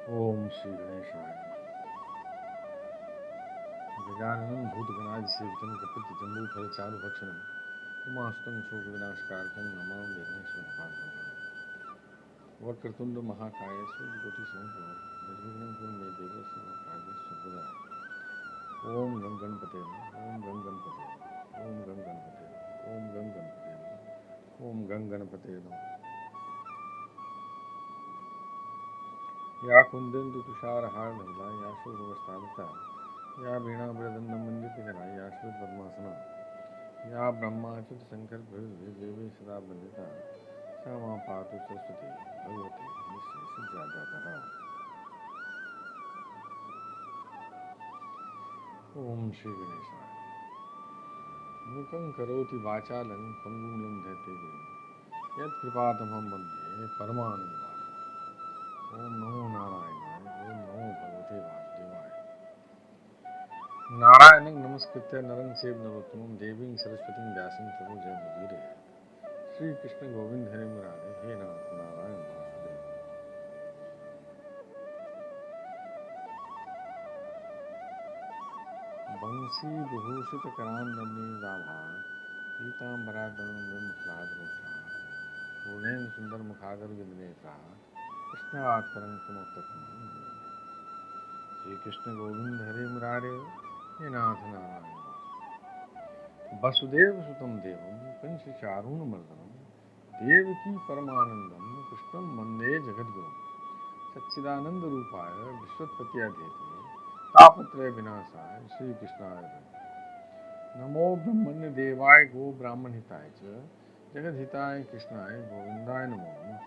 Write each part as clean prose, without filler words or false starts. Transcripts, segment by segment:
ओम श्री गणेशाय नमः। गजाननं भूतगणाधिसेवितं कपितजम्बूफल चारुभक्षणं उमास्तुं शोकविनाशकारकं नमामि विघ्नेश्वरपादपङ्कजं। वक्रतुण्ड महाकाय सूर्यकोटिसमप्रभो निर्विघ्नं कुरु मे देव सर्वकार्येषु सर्वदा। ओम गं गणपते नमः। ओम गं गणपते नमः। ओम गं गणपते नमः। ओम गं गणपते नमः। ओम गं गणपते नमः। या कुंदेन्दु तुषारहार धवला या शोभवस्त्रावृता या वीणावृदन्नं मण्डितकरा या श्वेतपद्मासना या ब्रह्माच्युत शंकर देवी सदा वन्दिता सा मां पातु सरस्वती भगवती निःशेषजाड्यापहा। ओम श्री गणेशाय। मूकं करोति वाचालं पङ्गुं लङ्घयते गिरिं यत्कृपातमहं वन्दे परमानन्दमाधवम्। ओम नमो नारायणाय। ओम नमो भगवते वासुदेवाय। नारायणं नमस्कृत्य नरं चैव नरोत्तमं देवीं सरस्वतीं व्यासं ततो जयमुदीरये। श्री कृष्ण गोविंद हरे मुरारे हे नाथ नारायण वासुदेव। बंसी विभूषित करान्नवनीताभा पीताम्बराधरं बिम्बफलाधरोष्ठा पूर्णेन सुंदर मुखादर विदनेत्रा कृष्णात्परं किमुक्तकमलं। श्री कृष्ण गोविंद हरे मुरारे हे नाथ नारायण वासुदेव। वसुदेव सुतं देवं कंसचारूणमर्दनं देवकी परमानंदं कृष्णं वंदे जगद्गुरुं। सच्चिदानंद रूपाय विश्वोत्पत्त्यादिहेतवे तापत्रय विनाशाय श्री कृष्णाय वन्दे। नमो ब्रह्मण्य देवाय गो ब्राह्मण हिताय च जगद हिताय कृष्णाय गोविंदाय नमो नमः।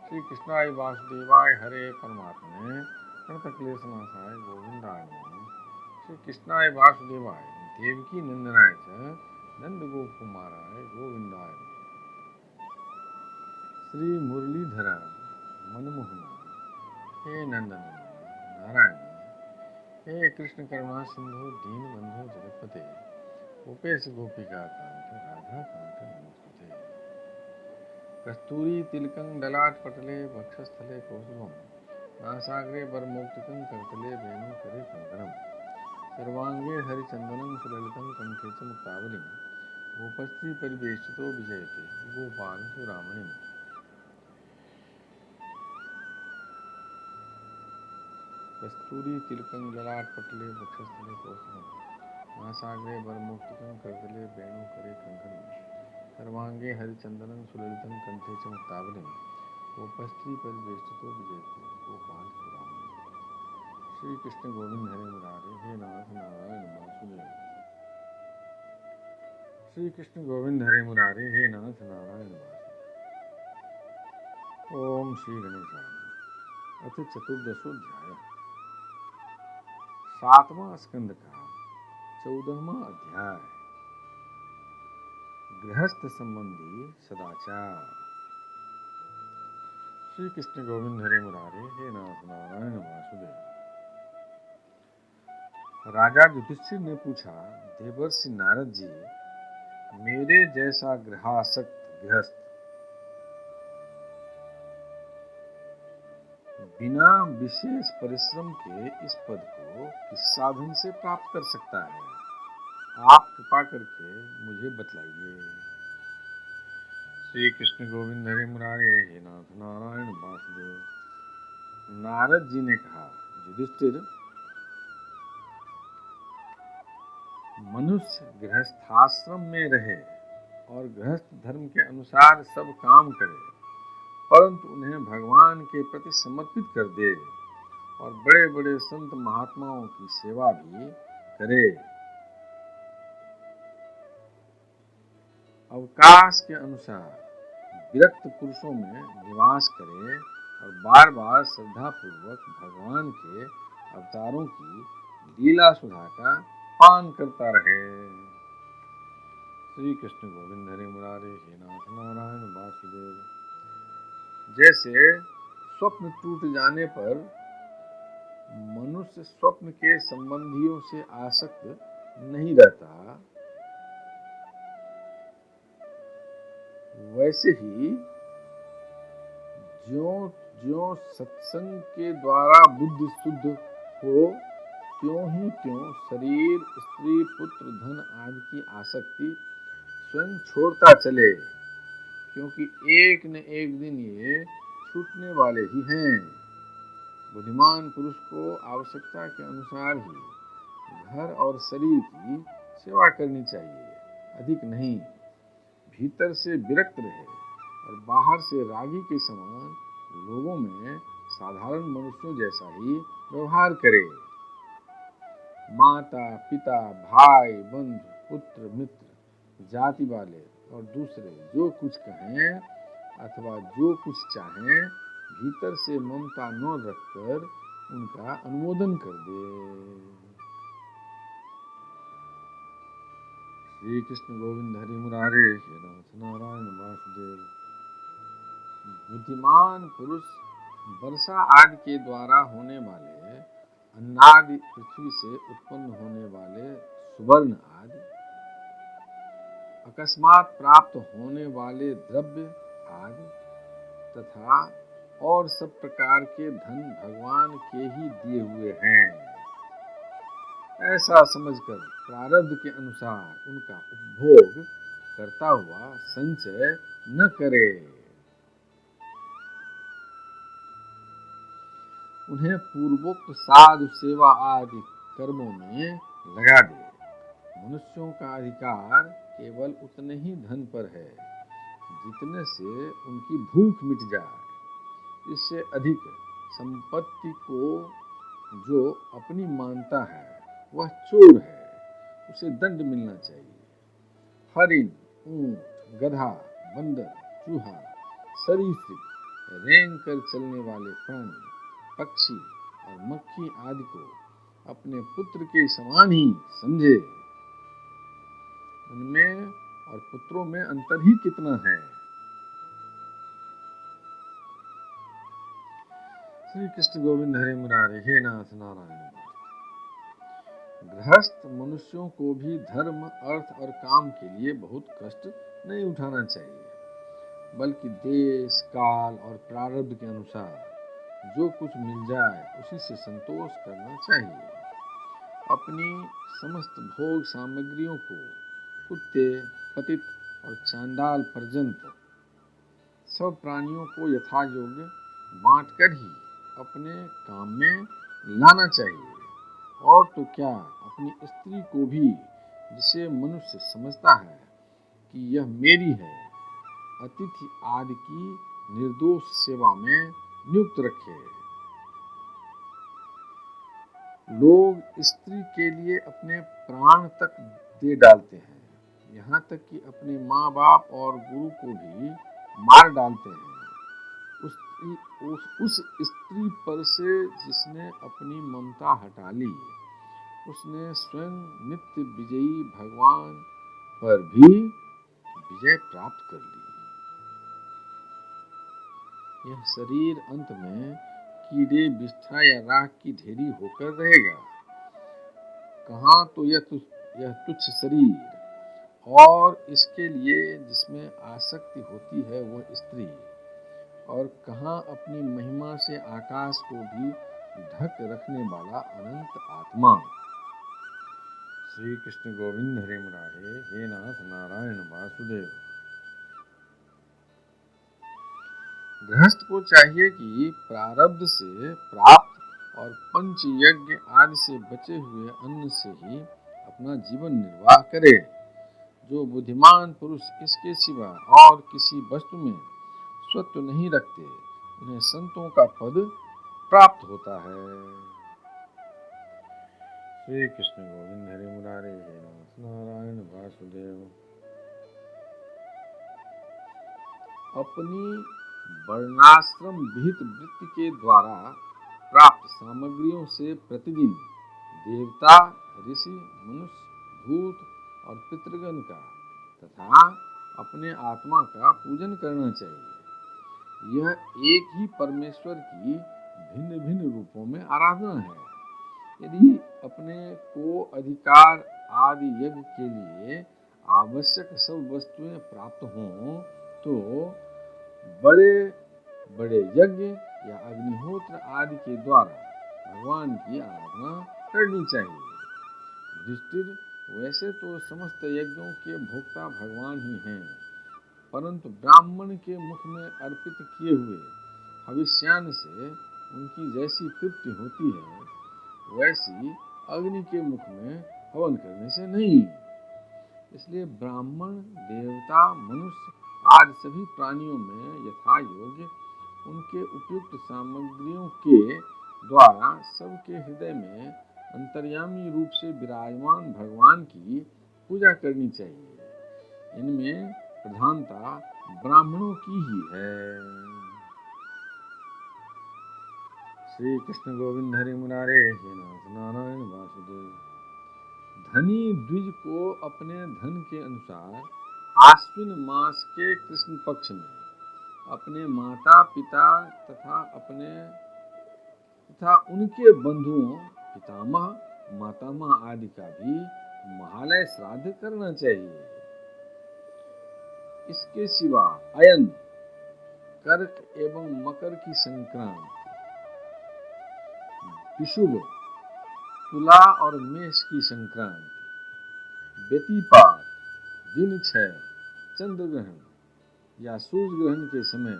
श्री कृष्णाय वासुदेवाय हरे परमात्मने प्रणतक्लेशनाशाय गोविंदाय नमो नमः। श्री कृष्णाय वासुदेवाय देवकी नंदनाय च नंद गोपकुमाराय गोविंदाय नमः। श्री मुरलीधर मनमोहन हे नंदन नारायण हे कृष्ण करुणा सिंधु दीन बंधु जगतपते गोपेश गोपिका कांत राधा कांत नमोस्तुते। कस्तूरी तिलकं ललाटपटले वक्षस्थले कौस्तुभं नासाग्रे वरमौक्तिकं करतले वेणुकरे कङ्कणं सर्वाङ्गे हरिचन्दनं सुललितं कण्ठे च मुक्तावलिं गोपस्त्री परिवेष्टितो विजयते गोपाल सुरामणिम्। कस्तूरी तिलकं ललाटपटले वक्षस्थले कौस्तुभं नासाग्रे वरमौक्तिकं करतले वेणुकरे कङ्कणं सर्वांगे हरिचंदनं सुललितं कंठे च मुक्तावलिं गोपस्त्री परिवेष्टितो विजयते गोपाल सुरामणिम्। श्री कृष्ण गोविंद हरे मुरारे हे नाथ नारायण वासुदेव। श्री कृष्ण गोविंद हरे मुरारे हे नाथ नारायण वासुदेव। ओम श्री गणेशाय नमः। अथ चतुर्दशोऽध्याय। सातवां स्कंद का 14वां अध्याय। गृहस्थ संबंधी सदाचार। श्री कृष्ण गोविंद हरे मुरारे हे नाथ नारायण वासुदेव। राजा युधिष्ठिर ने पूछा, देवर्षि नारद जी, मेरे जैसा गृहासक्त गृहस्थ बिना विशेष परिश्रम के इस पद को किस साधन से प्राप्त कर सकता है? आप कृपा करके मुझे बतलाइए। श्री कृष्ण गोविंद हरे मुरारे हे नाथ नारायण वासुदेव। नारद जी ने कहा, युधिष्ठिर, मनुष्य गृहस्थाश्रम में रहे और गृहस्थ धर्म के अनुसार सब काम करे, परंतु उन्हें भगवान के प्रति समर्पित कर दे और बड़े बड़े संत महात्माओं की सेवा भी करे। अवकाश के अनुसार विरक्त पुरुषों में निवास करे और बार बार श्रद्धा पूर्वक भगवान के अवतारों की लीला सुधा का पान करता रहे। श्री कृष्ण गोविंद हरे मुरारे हे नाथ नारायण वासुदेव। जैसे स्वप्न टूट जाने पर मनुष्य स्वप्न के संबंधियों से आसक्त नहीं रहता, वैसे ही ज्यों ज्यों सत्संग के द्वारा बुद्धि शुद्ध हो, त्यों ही त्यों शरीर, स्त्री, पुत्र, धन आदि की आसक्ति स्वयं छोड़ता चले, क्योंकि एक न एक दिन ये छूटने वाले ही हैं। बुद्धिमान पुरुष को आवश्यकता के अनुसार ही घर और शरीर की सेवा करनी चाहिए, अधिक नहीं। भीतर से विरक्त रहे और बाहर से रागी के समान लोगों में साधारण मनुष्यों जैसा ही व्यवहार करे। माता, पिता, भाई, बंधु, पुत्र, मित्र, जाति वाले और दूसरे जो कुछ कहें अथवा जो कुछ चाहें, भीतर से ममता न रखकर उनका अनुमोदन कर दे। श्री कृष्ण गोविंद हरि मुरारे, हे नाथ नारायण वासुदेव। बुद्धिमान पुरुष वर्षा आदि के द्वारा होने वाले अन्नादि, पृथ्वी से उत्पन्न होने वाले सुवर्ण आदि, अकस्मात प्राप्त होने वाले द्रव्य आदि तथा और सब प्रकार के धन भगवान के ही दिए हुए हैं, ऐसा समझकर प्रारब्ध के अनुसार उनका उपभोग करता हुआ संचय न करे। उन्हें पूर्वोक्त साधु सेवा आदि कर्मों में लगा दे। मनुष्यों का अधिकार केवल उतने ही धन पर है जितने से उनकी भूख मिट जाए। इससे अधिक संपत्ति को जो अपनी मानता है वह चोर है, उसे दंड मिलना चाहिए। हरिण, ऊंट, गधा, बंदर, चूहा, सरीसृप, रेंग कर चलने वाले प्राणी, पक्षी और मक्खी आदि को अपने पुत्र के समान ही समझे। उनमें और पुत्रों में अंतर ही कितना है। श्री कृष्ण गोविंद हरे मुरारे, हे नाथ नारायण। गृहस्थ मनुष्यों को भी धर्म, अर्थ और काम के लिए बहुत कष्ट नहीं उठाना चाहिए, बल्कि देश, काल और प्रारब्ध के अनुसार जो कुछ मिल जाए उसी से संतोष करना चाहिए। अपनी समस्त भोग सामग्रियों को कुत्ते, पतित और चांडाल पर्यंत सब प्राणियों को यथायोग्य बांटकर ही अपने काम में लाना चाहिए। और तो क्या, अपनी स्त्री को भी, जिसे मनुष्य समझता है कि यह मेरी है, अतिथि आदि की निर्दोष सेवा में नियुक्त रखे। लोग स्त्री के लिए अपने प्राण तक दे डालते हैं, यहाँ तक कि अपने माँ बाप और गुरु को भी मार डालते हैं। उस स्त्री पर से जिसने अपनी ममता हटा ली, उसने स्वयं नित्य विजयी भगवान पर भी विजय प्राप्त कर ली। यह शरीर अंत में कीड़े, बिष्ठा या राख की ढेरी होकर रहेगा। कहाँ तो यह तुच्छ शरीर और इसके लिए जिसमें आसक्ति होती है वह स्त्री, और कहाँ अपनी महिमा से आकाश को भी ढक रखने वाला अनंत आत्मा। श्री कृष्ण गोविंद हरे मुरारे, हे नाथ नारायण वासुदेव। गृहस्थ को चाहिए कि प्रारब्ध से प्राप्त और पंच यज्ञ आदि से बचे हुए अन्न से ही अपना जीवन निर्वाह करे। जो बुद्धिमान पुरुष इसके सिवा और किसी वस्तु में स्वत्व नहीं रखते, उन्हें संतों का पद प्राप्त होता है। श्री कृष्ण गोविंद हरे मुरारे, हे नाथ नारायण वासुदेव। अपनी वर्णाश्रम विहित वृत्ति के द्वारा प्राप्त सामग्रियों से प्रतिदिन देवता, ऋषि, मनुष्य, भूत और पितृगण का तथा अपने आत्मा का पूजन करना चाहिए। यह एक ही परमेश्वर की भिन्न भिन्न रूपों में आराधना है। यदि अपने को अधिकार आदि यज्ञ के लिए आवश्यक सब वस्तुएं प्राप्त हों तो बड़े बड़े यज्ञ या अग्निहोत्र आदि के द्वारा भगवान की आराधना करनी चाहिए। युधिष्ठिर, वैसे तो समस्त यज्ञों के भोक्ता भगवान ही हैं, परंतु ब्राह्मण के मुख में अर्पित किए हुए हविष्यान्न से उनकी जैसी तृप्ति होती है, वैसी अग्नि के मुख में हवन करने से नहीं। इसलिए ब्राह्मण, देवता, मनुष्य आदि सभी प्राणियों में यथा योग्य उनके उपयुक्त सामग्रियों के द्वारा सबके हृदय में अंतर्यामी रूप से विराजमान भगवान की पूजा करनी चाहिए। इनमें प्रधानता ब्राह्मणों की ही है। श्री कृष्ण गोविंद हरि मुरारे हे नाथ नारायण वासुदेव। धनी द्विज को अपने धन के अनुसार आश्विन मास के कृष्ण पक्ष में अपने माता पिता तथा उनके बंधुओं, पितामह, मातामह आदि का भी महालय श्राद्ध करना चाहिए। इसके सिवा अयन, कर्क एवं मकर की संक्रांति, विषुव, तुला और मेष की संक्रांति, व्यतिपात, दिन क्षय, चंद्र ग्रहण या सूर्य ग्रहण के समय,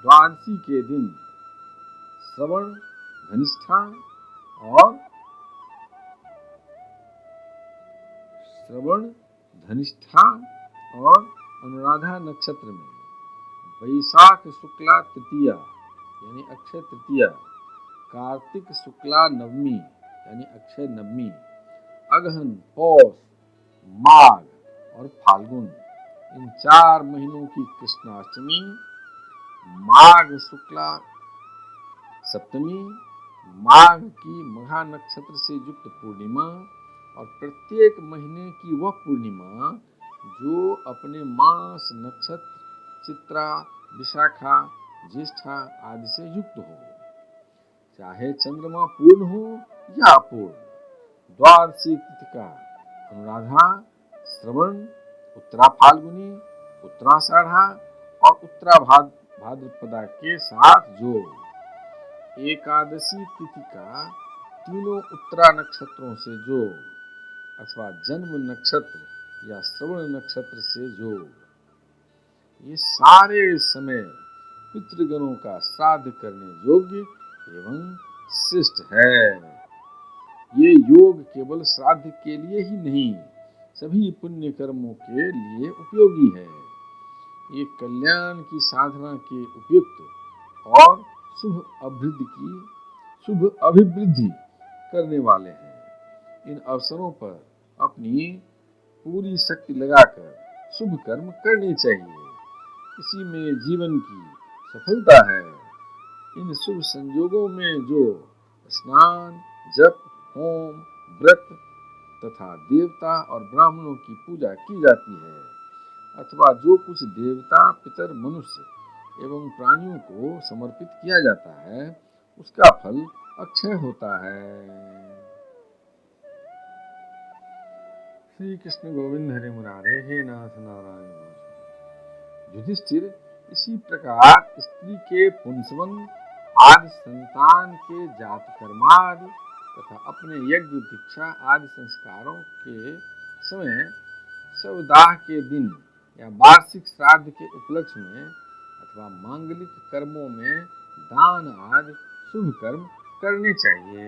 द्वादशी के दिन, श्रवण, धनिष्ठा और अनुराधा नक्षत्र में, वैशाख शुक्ला तृतीया यानी अक्षय तृतीया, कार्तिक शुक्ला नवमी यानी अक्षय नवमी, अगहन, पौष, माघ और फाल्गुन इन 4 महीनों की कृष्णाष्टमी, माघ शुक्ला सप्तमी, माघ की मघा नक्षत्र से युक्त पूर्णिमा और प्रत्येक महीने की वह पूर्णिमा जो अपने मास नक्षत्र चित्रा, विशाखा, ज्येष्ठा आदि से युक्त हो, चाहे चंद्रमा पूर्ण हो या अपूर्ण। द्वादशी तिथि का अनुराधा, श्रवण, उत्तरा फाल्गुनी, उत्तराषाढ़ा और उत्तरा भाद्रपदा के साथ जोड़। एकादशी तिथि का तीनों उत्तरा नक्षत्रों से जोड़ अथवा जन्म नक्षत्र या श्रवण नक्षत्र से जोड़। ये सारे समय पितृगणों का श्राद्ध करने योग्य एवं श्रेष्ठ है। ये योग केवल श्राद्ध के लिए ही नहीं, सभी पुण्य कर्मों के लिए उपयोगी है। ये कल्याण की साधना के उपयुक्त और शुभ अभिवृद्धि करने वाले हैं। इन अवसरों पर अपनी पूरी शक्ति लगाकर शुभ कर्म करने चाहिए। इसी में जीवन की सफलता है। इन शुभ संयोगों में जो स्नान, जप, होम, व्रत तथा देवता और ब्राह्मणों की पूजा की जाती है अथवा जो कुछ देवता, पितर, मनुष्य एवं प्राणियों को समर्पित किया जाता है, उसका फल अक्षय होता है। श्री कृष्ण गोविंद हरि मुरारे हे नाथ नारायण वासुदेव। युधिष्ठिर, इसी प्रकार स्त्री के पुंसवन आदि, संतान के जात कर्मादि तथा अपने यज्ञ, दीक्षा आदि संस्कारों के समय, शवदाह के दिन या वार्षिक श्राद्ध के उपलक्ष्य में अथवा मांगलिक कर्मों में दान आदि शुभ कर्म करने चाहिए।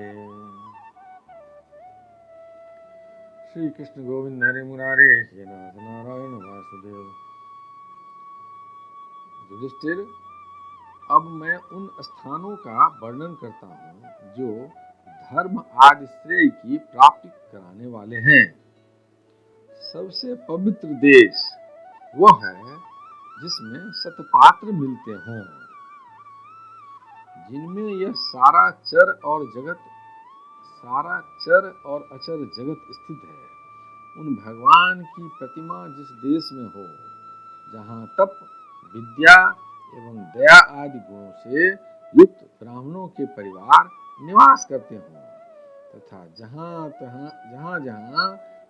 श्री कृष्ण गोविंद हरि मुरारे हे नाथ नारायण वासुदेव। युधिष्ठिर, अब मैं उन स्थानों का वर्णन करता हूँ जो धर्म आदि श्रेय की प्राप्ति कराने वाले हैं। सबसे पवित्र देश वह है जिसमें सतपात्र मिलते हों, जिनमें यह सारा चर और अचर जगत स्थित है। उन भगवान की प्रतिमा जिस देश में हो, जहाँ तप, विद्या एवं दया आदि गुणों से युक्त ब्राह्मणों के परिवार निवास करते हों तथा जहाँ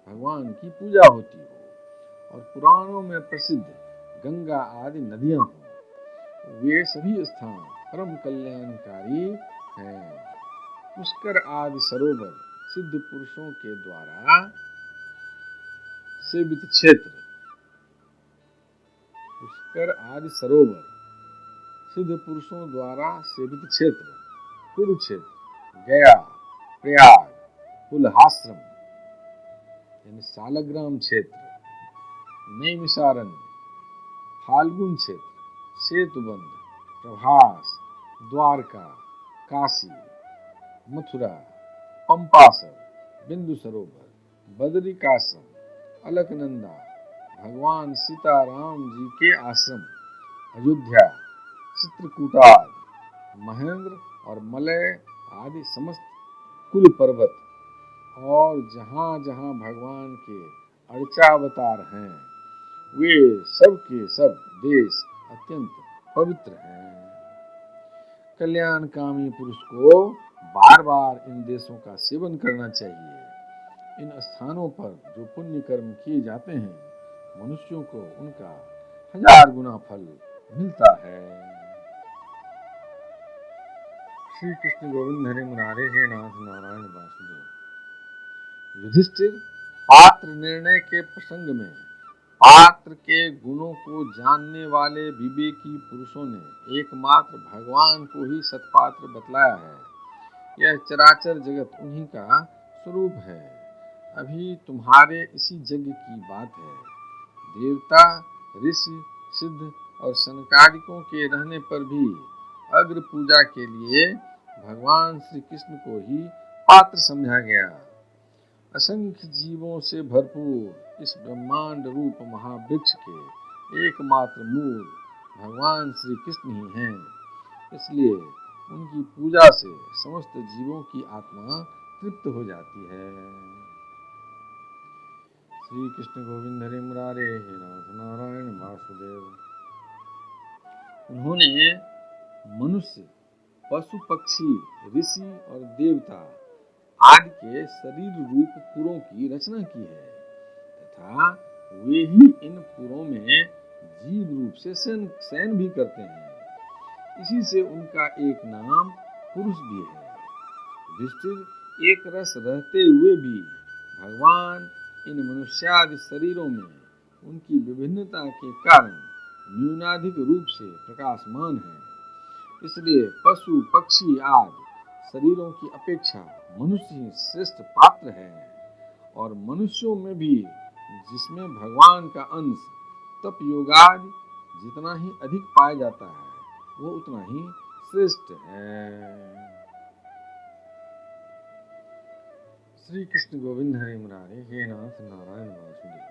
भगवान की पूजा होती हो और पुराणों में प्रसिद्ध गंगा आदि नदियां हों, वे सभी स्थान परम कल्याणकारी हैं। पुष्कर आदि सरोवर सिद्ध पुरुषों के द्वारा सेवित क्षेत्र। पुष्कर आदि सरोवर सिद्ध पुरुषों द्वारा सेवित क्षेत्र कुरुक्षेत्र, गया, प्रयाग, पुलहाश्रम यानी सालग्राम क्षेत्र, नैमिषारण्य, फाल्गुन क्षेत्र, सेतुबंध, प्रभास, द्वारका, काशी, मथुरा, पंपासर, बिंदु सरोवर, बदरिकाश्रम, अलकनंदा, भगवान सीताराम जी के आश्रम, अयोध्या, चित्रकूटाद, महेंद्र और मलय आदि समस्त कुल पर्वत और जहाँ जहाँ भगवान के अर्चावतार हैं वे सब के सब देश अत्यंत पवित्र हैं। कल्याणकामी पुरुष को बार बार इन देशों का सेवन करना चाहिए। इन स्थानों पर जो पुण्य कर्म किए जाते हैं मनुष्यों को उनका 1000 गुना फल मिलता है। श्री कृष्ण गोविंद हरे मुरारे हे नाथ नारायण वासुदेव। युधिष्ठिर, पात्र निर्णय के प्रसंग में पात्र के गुणों को जानने वाले विवेकी पुरुषों ने एकमात्र भगवान को ही सत्पात्र बतलाया है। यह चराचर जगत उन्हीं का स्वरूप है। अभी तुम्हारे इसी यज्ञ की बात है। देवता, ऋषि, सिद्ध और सनकादिकों के रहने पर भी अग्र पूजा के लिए भगवान श्री कृष्ण को ही पात्र समझा गया। असंख्य जीवों से भरपूर इस ब्रह्मांड रूप महावृक्ष के एकमात्र मूल भगवान श्री कृष्ण ही हैं। इसलिए उनकी पूजा से समस्त जीवों की आत्मा तृप्त हो जाती है। श्री कृष्ण गोविंद हरे मुरारे हे नाथ नारायण वासुदेव। उन्होंने मनुष्य, पशु, पक्षी, ऋषि और देवता आदि के शरीर रूप पुरों की रचना की है तथा वे ही इन पुरों में जीव रूप से शयन भी करते हैं। इसी से उनका एक नाम पुरुष भी है। युधिष्ठिर, एक रस रहते हुए भी भगवान इन मनुष्यादि शरीरों में उनकी विभिन्नता के कारण न्यूनाधिक रूप से प्रकाशमान है। इसलिए पशु, पक्षी आदि शरीरों की अपेक्षा मनुष्य ही श्रेष्ठ पात्र है। और मनुष्यों में भी जिसमें भगवान का अंश तप योगादि जितना ही अधिक पाया जाता है वो उतना ही श्रेष्ठ है। श्री कृष्ण गोविंद हरे मुरारे हे नाथ नारायण वासुदेव।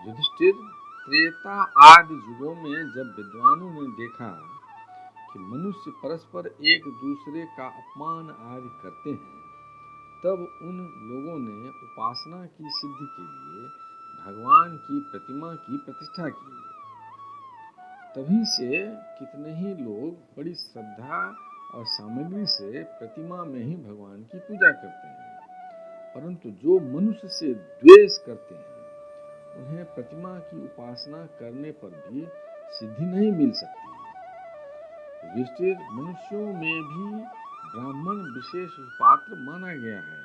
युधिष्ठिर, त्रेता आदि युगों में जब विद्वानों ने देखा कि मनुष्य परस्पर एक दूसरे का अपमान आदि करते हैं तब उन लोगों ने उपासना की सिद्धि के लिए भगवान की प्रतिमा की प्रतिष्ठा की। तभी से कितने ही लोग बड़ी श्रद्धा और सामग्री से प्रतिमा में ही भगवान की पूजा करते हैं, परंतु जो मनुष्य से द्वेष करते हैं उन्हें प्रतिमा की उपासना करने पर भी सिद्धि नहीं मिल सकती। युधिष्ठिर, मनुष्यों में भी ब्राह्मण विशेष पात्र माना गया है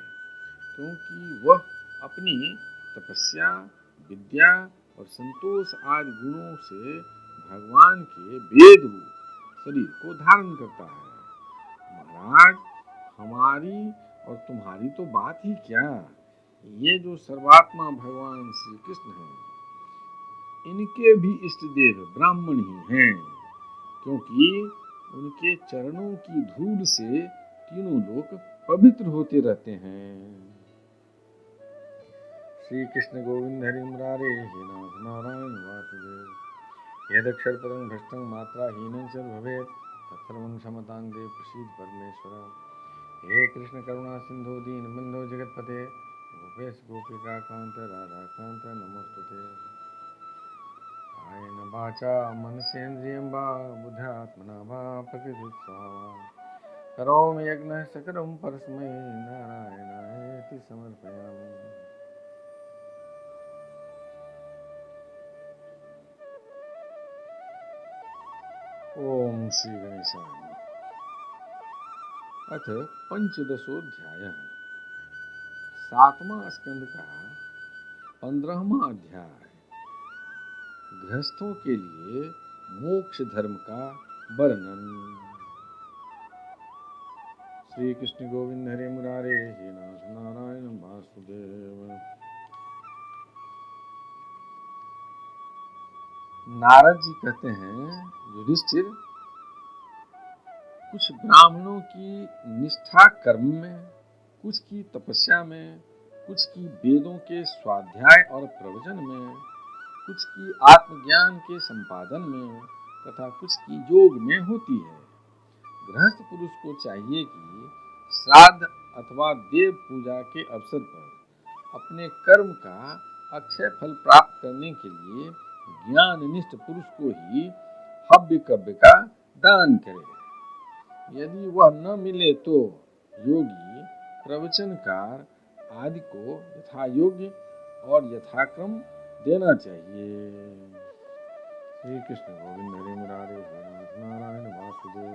क्योंकि वह अपनी तपस्या, विद्या और संतोष आदि गुणों से भगवान के वेद रूप शरीर को धारण करता है। महाराज, हमारी और तुम्हारी तो बात ही क्या, ये जो सर्वात्मा भगवान श्री कृष्ण हैं इनके भी इष्ट देव ब्राह्मण ही हैं क्योंकि उनके चरणों की धूल से तीनों लोक पवित्र होते रहते हैं। श्री कृष्ण गोविंद हरि मुरारे हे नाथ नारायण वासुदेव। यदक्षर पदं भ्रष्टं मात्रा हीनं च भवेत् तत्सर्वं क्षमतां देव प्रसीद परमेश्वर। हे कृष्ण करुणा सिंधु दीनबंधो जगतपते गोपेश गोपिका कांत राधा कांत नमोस्तुते। कायेन वाचा मनसेन्द्रियं वा बुद्ध्यात्मना वा प्रकृतिस्वभावात् करोमि यज्ञः सकलं परस्मै नारायणायेति समर्पयामि। ओम श्री गणेशाय नमः। अथ पंचदशोऽध्यायः। 7वां स्कंद का 15वां अध्याय। गृहस्थों के लिए मोक्ष धर्म का वर्णन। श्री कृष्ण गोविंद हरे मुरारे हे नाथ नारायण वासुदेव। नारद जी कहते हैं, युधिष्ठिर, कुछ ब्राह्मणों की निष्ठा कर्म में, कुछ की तपस्या में, कुछ की वेदों के स्वाध्याय और प्रवचन में, कुछ की आत्मज्ञान के संपादन में तथा कुछ की योग में होती है। गृहस्थ पुरुष को चाहिए कि श्राद्ध अथवा देव पूजा के अवसर पर अपने कर्म का अक्षय फल प्राप्त करने के लिए ज्ञाननिष्ठ पुरुष को ही हव्य कव्य का दान करे। यदि वह न मिले तो योगी प्रवचनकार आदि को यथायोग्य और यथाक्रम देना चाहिए। श्री कृष्ण गोविंद हरे मुरारे हे नाथ नारायण वासुदेव।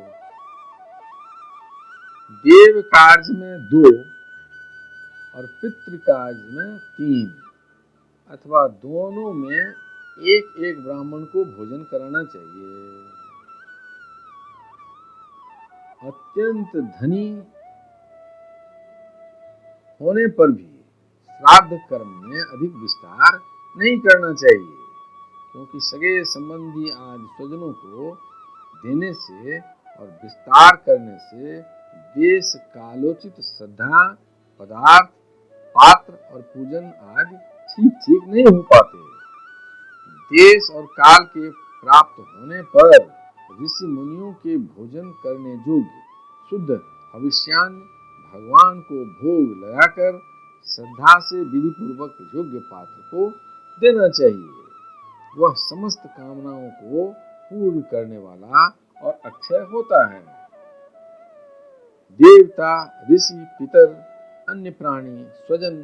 देव कार्य में 2 और पितृ कार्य में 3 अथवा दोनों में एक ब्राह्मण को भोजन कराना चाहिए। अत्यंत धनी होने पर भी श्राद्ध कर्म में अधिक विस्तार नहीं करना चाहिए, क्योंकि सगे संबंधी आदि स्वजनों को देने से और विस्तार करने से देश कालोचित श्रद्धा, पदार्थ, पात्र और पूजन आदि ठीक नहीं हो पाते। देश और काल के प्राप्त होने पर ऋषि मुनियों के भोजन करने योग्य शुद्ध हविष्यान्न भगवान को भोग लगाकर श्रद्धा से विधि पूर्वक योग्य पात्र को देना चाहिए। वह समस्त कामनाओं को पूर्ण करने वाला और अक्षय होता है। देवता, ऋषि, पितर, अन्य प्राणी, स्वजन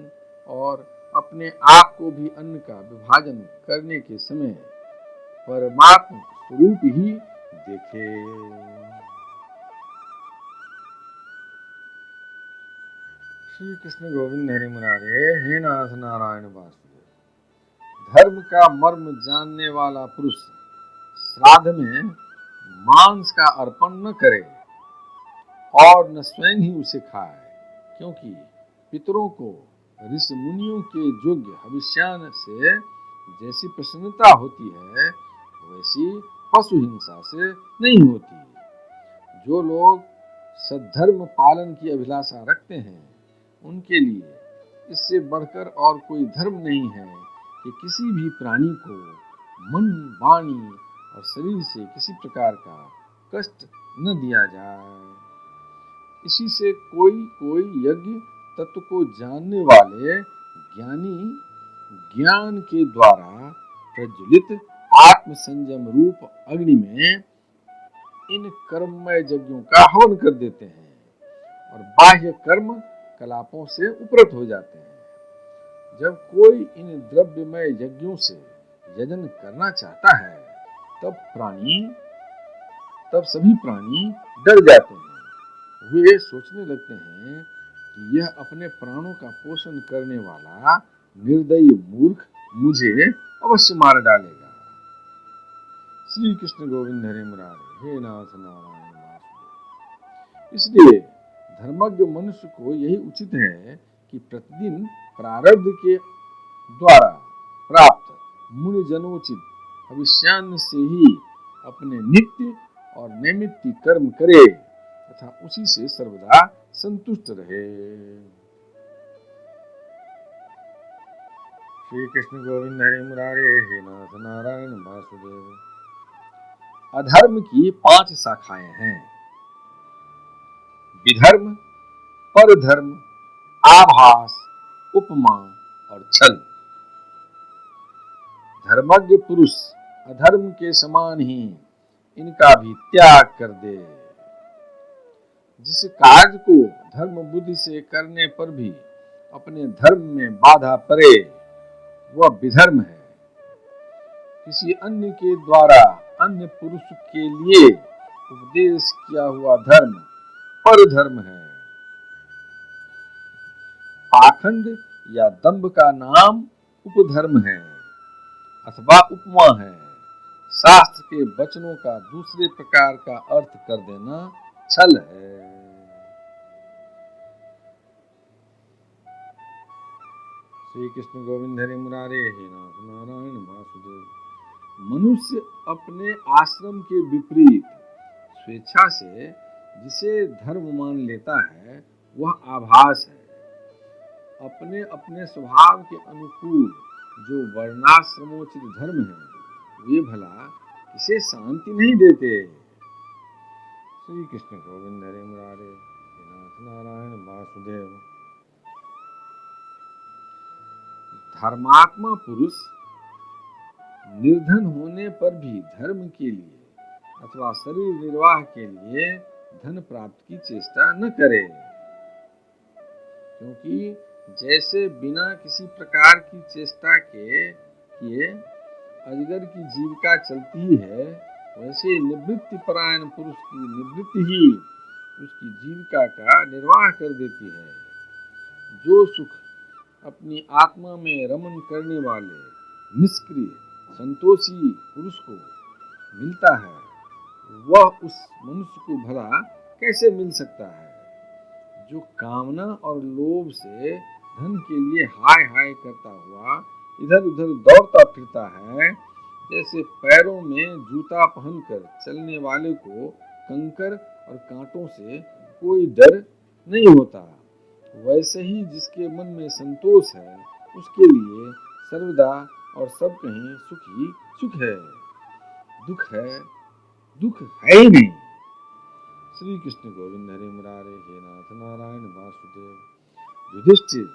और अपने आप को भी अन्न का विभाजन करने के समय परमात्म स्वरूप ही देखे। श्री कृष्ण गोविंद हरे मुरारे हे नाथ नारायण वासुदेव। धर्म का मर्म जानने वाला पुरुष श्राद्ध में मांस का अर्पण न करे और न स्वयं ही उसे खाए, क्योंकि पितरों को ऋषि मुनियों के योग्य हविष्यान्न से जैसी प्रसन्नता होती है, वैसी पशु हिंसा से नहीं होती। जो लोग सद्धर्म पालन की अभिलाषा रखते हैं, उनके लिए इससे बढ़कर और कोई धर्म नहीं है कि किसी भी प्राणी को मन, वाणी और शरीर से किसी प्रकार का कष्ट न दिया जाए। इसी से कोई यज्ञ तत्व को जानने वाले ज्ञानी ज्ञान के द्वारा प्रज्वलित आत्म संयम रूप अग्नि में इन कर्ममय यज्ञों का हवन कर देते हैं और बाह्य कर्म कलापों से उपरत हो जाते हैं। जब कोई इन द्रव्यमय यज्ञों से यजन करना चाहता है, तब सभी प्राणी डर जाते हैं। वे सोचने लगते हैं कि यह अपने प्राणों का पोषण करने वाला निर्दयी मूर्ख मुझे अवश्य मार डालेगा। श्री कृष्ण गोविंद हरे मुरारे हे नाथ नारायण वासुदेव। इसलिए धर्मज्ञ मनुष्य को यही उचित है कि प्रतिदिन प्रारब्ध के द्वारा प्राप्त मुनिजनोचित हविष्यान्न से ही अपने नित्य और नैमित्तिक कर्म करे तथा उसी से सर्वदा संतुष्ट रहे। श्री कृष्ण गोविंद हरे मुरारे हे नाथ नारायण वासुदेव। अधर्म की 5 शाखाएं हैं: विधर्म, परधर्म, आभास, उपमा और छल। धर्मज्ञ पुरुष अधर्म के समान ही इनका भी त्याग कर दे। जिस कार्य को धर्म बुद्धि से करने पर भी अपने धर्म में बाधा पड़े, वह विधर्म है। किसी अन्य के द्वारा अन्य पुरुष के लिए उपदेश किया हुआ धर्म पर धर्म है। पाखंड या दंभ का नाम उपधर्म है अथवा उपमा है। शास्त्र के वचनों का दूसरे प्रकार का अर्थ कर देना छल है। श्री कृष्ण गोविंद हरे मुरारे हे नाथ नारायण वासुदेव। मनुष्य अपने आश्रम के विपरीत स्वेच्छा से जिसे धर्म मान लेता है वह आभास है। अपने अपने स्वभाव के अनुकूल जो वर्णाश्रमोचित धर्म है वे भला किसे शांति नहीं देते। श्री कृष्ण गोविंद हरे मुरारे हे नाथ नारायण वासुदेव। धर्मात्मा पुरुष निर्धन होने पर भी धर्म के लिए अथवा शरीर निर्वाह के लिए धन प्राप्त की चेष्टा न करे, क्योंकि जैसे बिना किसी प्रकार की चेष्टा के किए अजगर की जीविका चलती है, वैसे निवृत्ति परायण पुरुष की निवृत्ति ही उसकी जीविका का निर्वाह कर देती है। जो सुख अपनी आत्मा में रमन करने वाले निष्क्रिय संतोषी पुरुष को मिलता है वह उस मनुष्य को भला कैसे मिल सकता है जो कामना और लोभ से धन के लिए हाय हाय करता हुआ इधर उधर दौड़ता फिरता है। जैसे पैरों में जूता पहनकर चलने वाले को कंकर और कांटों से कोई डर नहीं होता, वैसे ही जिसके मन में संतोष है उसके लिए सर्वदा और सब कहीं सुख ही सुख है, दुख है ही नहीं। श्री कृष्ण गोविंद हरे मुरारे हे नाथ नारायण वासुदेव। युधिष्ठिर,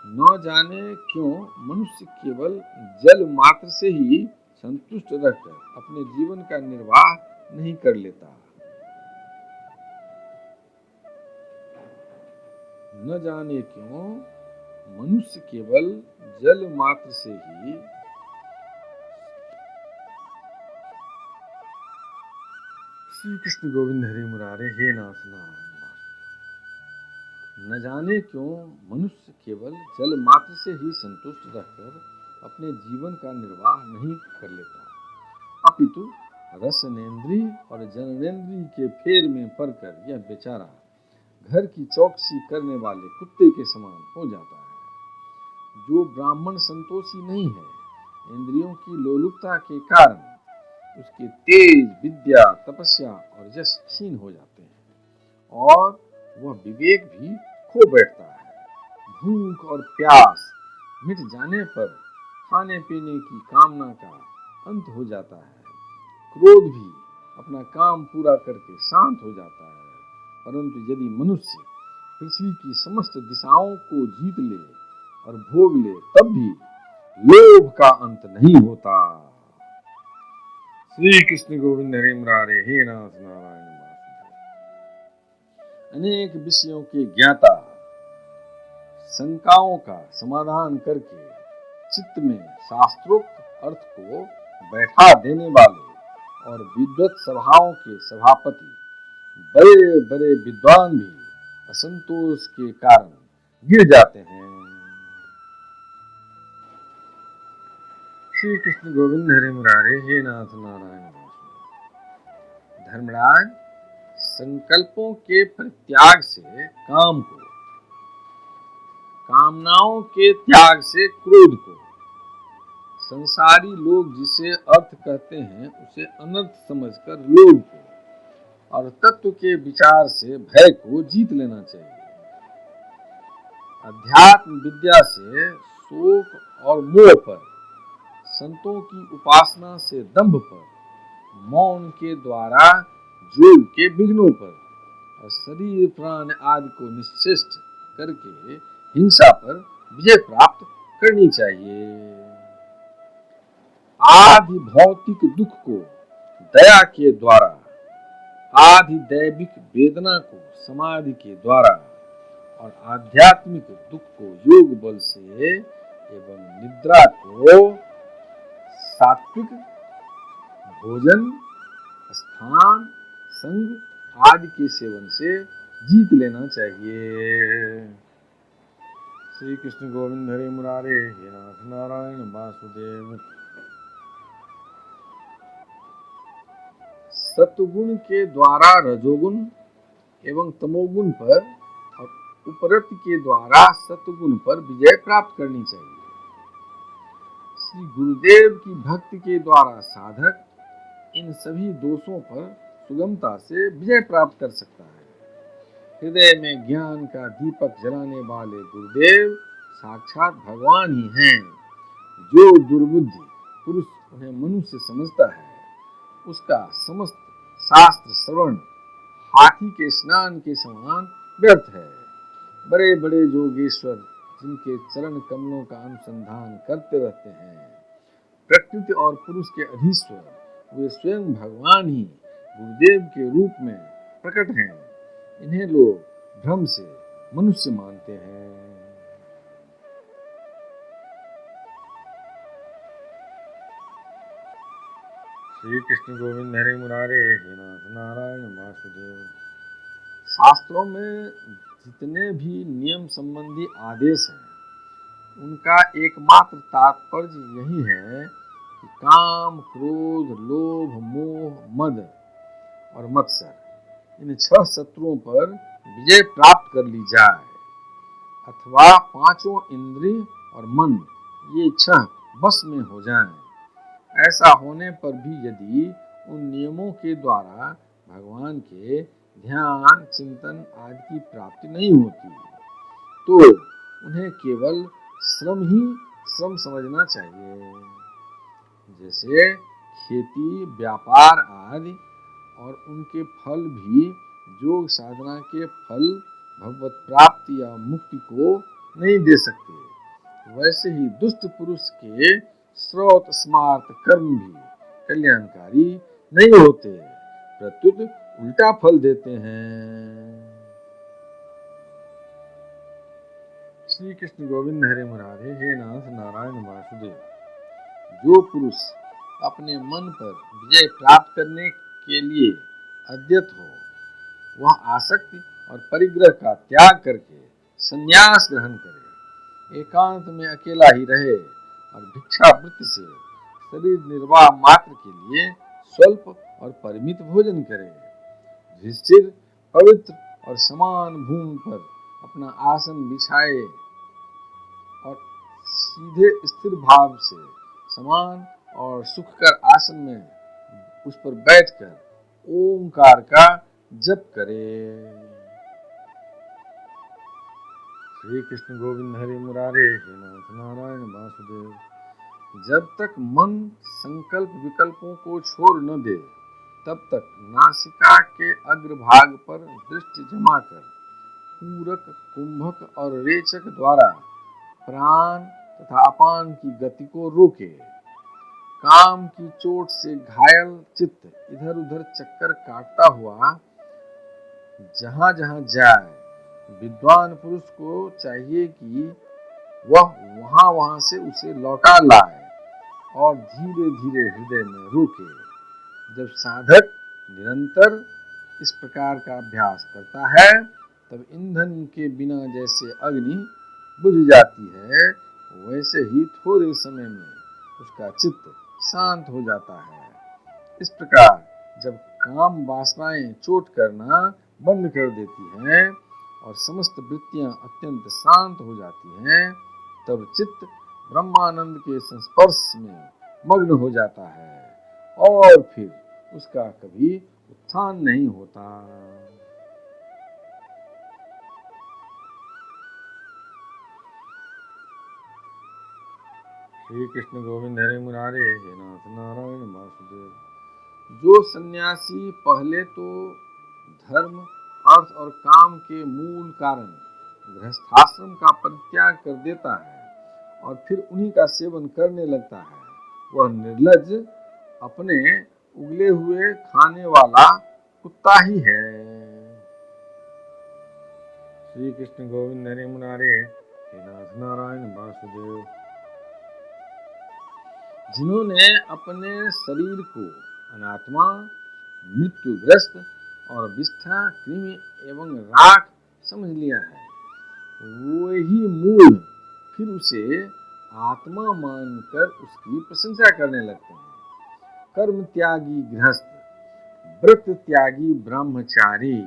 न जाने क्यों मनुष्य केवल जल मात्र से ही संतुष्ट रहकर अपने जीवन का निर्वाह नहीं कर लेता। न जाने क्यों मनुष्य केवल जल मात्र से ही श्री कृष्ण गोविंद हरे मुरारे हे नाथ नारायण। न जाने क्यों मनुष्य केवल जल मात्र से ही संतुष्ट रहकर अपने जीवन का निर्वाह नहीं कर लेता, अपितु रसनेन्द्रिय और जननेन्द्रिय के फेर में पड़कर यह बेचारा घर की चौकसी करने वाले कुत्ते के समान हो जाता है। जो ब्राह्मण संतोषी नहीं है, इंद्रियों की लोलुपता के कारण उसके तेज, विद्या, तपस्या और यश क्षीण हो जाते हैं और वह विवेक भी खो बैठता है। भूख और प्यास मिट जाने पर खाने पीने की कामना का अंत हो जाता है। क्रोध भी अपना काम पूरा करके शांत हो जाता है। परंतु यदि मनुष्य पृथ्वी की समस्त दिशाओं को जीत ले और भोग ले तब भी लोभ का अंत नहीं होता। श्री कृष्ण गोविंद हरे मुरारे हे नाथ नारायण वासुदेव। अनेक विषयों के ज्ञाता शंकाओं का समाधान करके चित्त में शास्त्रोक्त अर्थ को बैठा देने वाले और विद्वत सभाओं के सभापति बड़े बड़े विद्वान भी असंतोष के कारण गिर जाते हैं। श्री कृष्ण गोविंद हरे मुरारे हे नाथ नारायण वासुदेव। धर्मराज, संकल्पों के परित्याग से काम को, कामनाओं के त्याग से क्रोध को, संसारी लोग जिसे अर्थ कहते हैं उसे अनर्थ समझकर लोभ को और तत्व के विचार से भय को जीत लेना चाहिए। अध्यात्म विद्या से शोक और मोह पर, संतों की उपासना से दंभ पर, मौन के द्वारा योग के विघ्नों पर और शरीर प्राण आदि को निश्चेष्ट करके हिंसा पर विजय प्राप्त करनी चाहिए। आदि भौतिक दुख को दया के द्वारा, आदि दैविक वेदना को समाधि के द्वारा और आध्यात्मिक दुख को योग बल से एवं निद्रा को सात्विक भोजन, स्थान, संग आदि के सेवन से जीत लेना चाहिए। श्री कृष्ण गोविंद हरे मुरारे, हे नाथ नारायण वासुदेव। सत्वगुण के द्वारा रजोगुण एवं तमोगुण पर और उपरति के द्वारा सत्वगुण पर विजय प्राप्त करनी चाहिए। श्री गुरुदेव की भक्ति के द्वारा साधक इन सभी दोषों पर सुगमता से विजय प्राप्त कर सकता है। हृदय में ज्ञान का दीपक जलाने वाले गुरुदेव साक्षात भगवान ही हैं। जो दुर्बुद्धि पुरुष उन्हें मनुष्य समझता है, उसका समस्त शास्त्र श्रवण हाथी के स्नान के समान व्यर्थ है। बड़े बड़े योगेश्वर जिनके चरण कमलों का अनुसंधान करते रहते हैं, प्रकृति और पुरुष के अधीश्वर, वे स्वयं भगवान ही गुरुदेव के रूप में प्रकट हैं। इन्हें लोग भ्रम से मनुष्य मानते हैं। श्री कृष्ण गोविंद हरे मुरारे, हे नाथ नारायण वासुदेव। शास्त्रों में जितने भी नियम संबंधी आदेश हैं, उनका एकमात्र तात्पर्य यही है कि काम, क्रोध, लोभ, मोह, मद और मत्सर, इन 6 शत्रुओं पर विजय प्राप्त कर ली जाए, अथवा 5 इंद्रिय और मन ये 6 बस में हो जाएं। ऐसा होने पर भी यदि उन नियमों के द्वारा भगवान के ध्यान, चिंतन आदि की प्राप्ति नहीं होती, तो उन्हें केवल श्रम ही श्रम समझना चाहिए। जैसे खेती, व्यापार आदि, और उनके फल भी योग साधना के फल भगवत प्राप्ति या मुक्ति को नहीं दे सकते, वैसे ही दुष्ट पुरुष के स्रोत स्मार्त कर्म भी कल्याणकारी नहीं होते, प्रत्युत उल्टा फल देते हैं। श्री कृष्ण गोविंद हरे मुरारे, हे नाथ नारायण वासुदेव। जो पुरुष अपने मन पर विजय प्राप्त करने के लिए अद्यत हो, वह आसक्ति और परिग्रह का त्याग करके संन्यास ग्रहण करे, एकांत में अकेला ही रहे और भिक्षावृत्ति से शरीर निर्वाह मात्र के लिए स्वल्प और परिमित भोजन करे। युधिष्ठिर पवित्र और समान भूमि पर अपना आसन बिछाए और सीधे स्थिर भाव से समान और सुखकर आसन में उस पर बैठकर ओंकार का जप करे। श्री कृष्ण गोविंद हरि मुरारे, हे नाथ नारायण वासुदेव। जब तक मन संकल्प विकल्पों को छोड़ न दे, तब तक नासिका के अग्रभाग पर दृष्टि जमाकर पूरक, कुंभक और रेचक द्वारा प्राण तथा अपान की गति को रोके। काम की चोट से घायल चित्त इधर उधर चक्कर काटता हुआ जहां जहां जाए, विद्वान पुरुष को चाहिए कि वह वहां से उसे लौटा लाए और धीरे धीरे हृदय में रोके। जब साधक निरंतर इस प्रकार का अभ्यास करता है, तब ईंधन के बिना जैसे अग्नि बुझ जाती है, वैसे ही थोड़े समय में उसका चित्त शांत हो जाता है। इस प्रकार जब काम वासनाएं चोट करना बंद कर देती हैं और समस्त वृत्तियां अत्यंत शांत हो जाती हैं, तब चित्त ब्रह्मानंद के संस्पर्श में मग्न हो जाता है और फिर उसका कभी उत्थान नहीं होता। श्री कृष्ण गोविंद हरे मुरारे, हे नाथ नारायण वासुदेव। जो सन्यासी पहले तो धर्म, अर्थ और काम के मूल कारण गृहस्थाश्रम का परित्याग कर देता है और फिर उन्हीं का सेवन करने लगता है, वह निर्लज्ज, अपने उगले हुए खाने वाला कुत्ता ही है। श्री कृष्ण गोविंद हरे मुरारे, हे नाथ नारायण वासुदेव। जिन्होंने अपने शरीर को अनात्मा मृत्युग्रस्त और विष्ठा कृमि एवं राख समझ लिया है, वही मूढ़ फिर उसे आत्मा मानकर उसकी प्रशंसा करने लगते हैं। कर्म त्यागी गृहस्थ, व्रत त्यागी ब्रह्मचारी,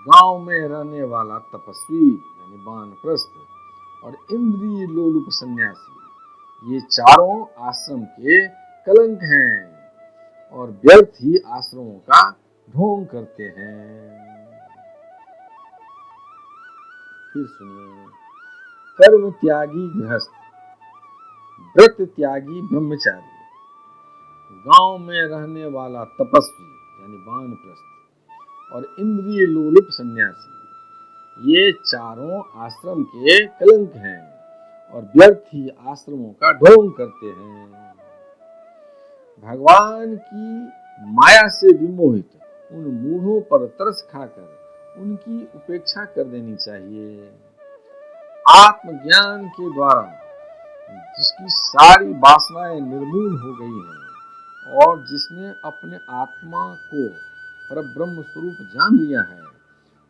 गांव में रहने वाला तपस्वी यानी वानप्रस्थ और इंद्रिय लोलुप सन्यासी, ये चारों आश्रम के कलंक हैं और व्यर्थ ही आश्रमों का ढोंग करते हैं। फिर सुनिए, कर्म त्यागी गृहस्थ, व्रत त्यागी ब्रह्मचारी, गांव में रहने वाला तपस्वी यानी वानप्रस्थ और इंद्रिय लोलुप सन्यासी, ये चारों आश्रम के कलंक हैं और व्यर्थ ही आश्रमों का ढोंग करते हैं। भगवान की माया से विमोहित उन मूढ़ों पर तरस खाकर उनकी उपेक्षा कर देनी चाहिए। आत्मज्ञान के द्वारा जिसकी सारी वासनाएं निर्मूल हो गई हैं और जिसने अपने आत्मा को परब्रह्म स्वरूप जान लिया है,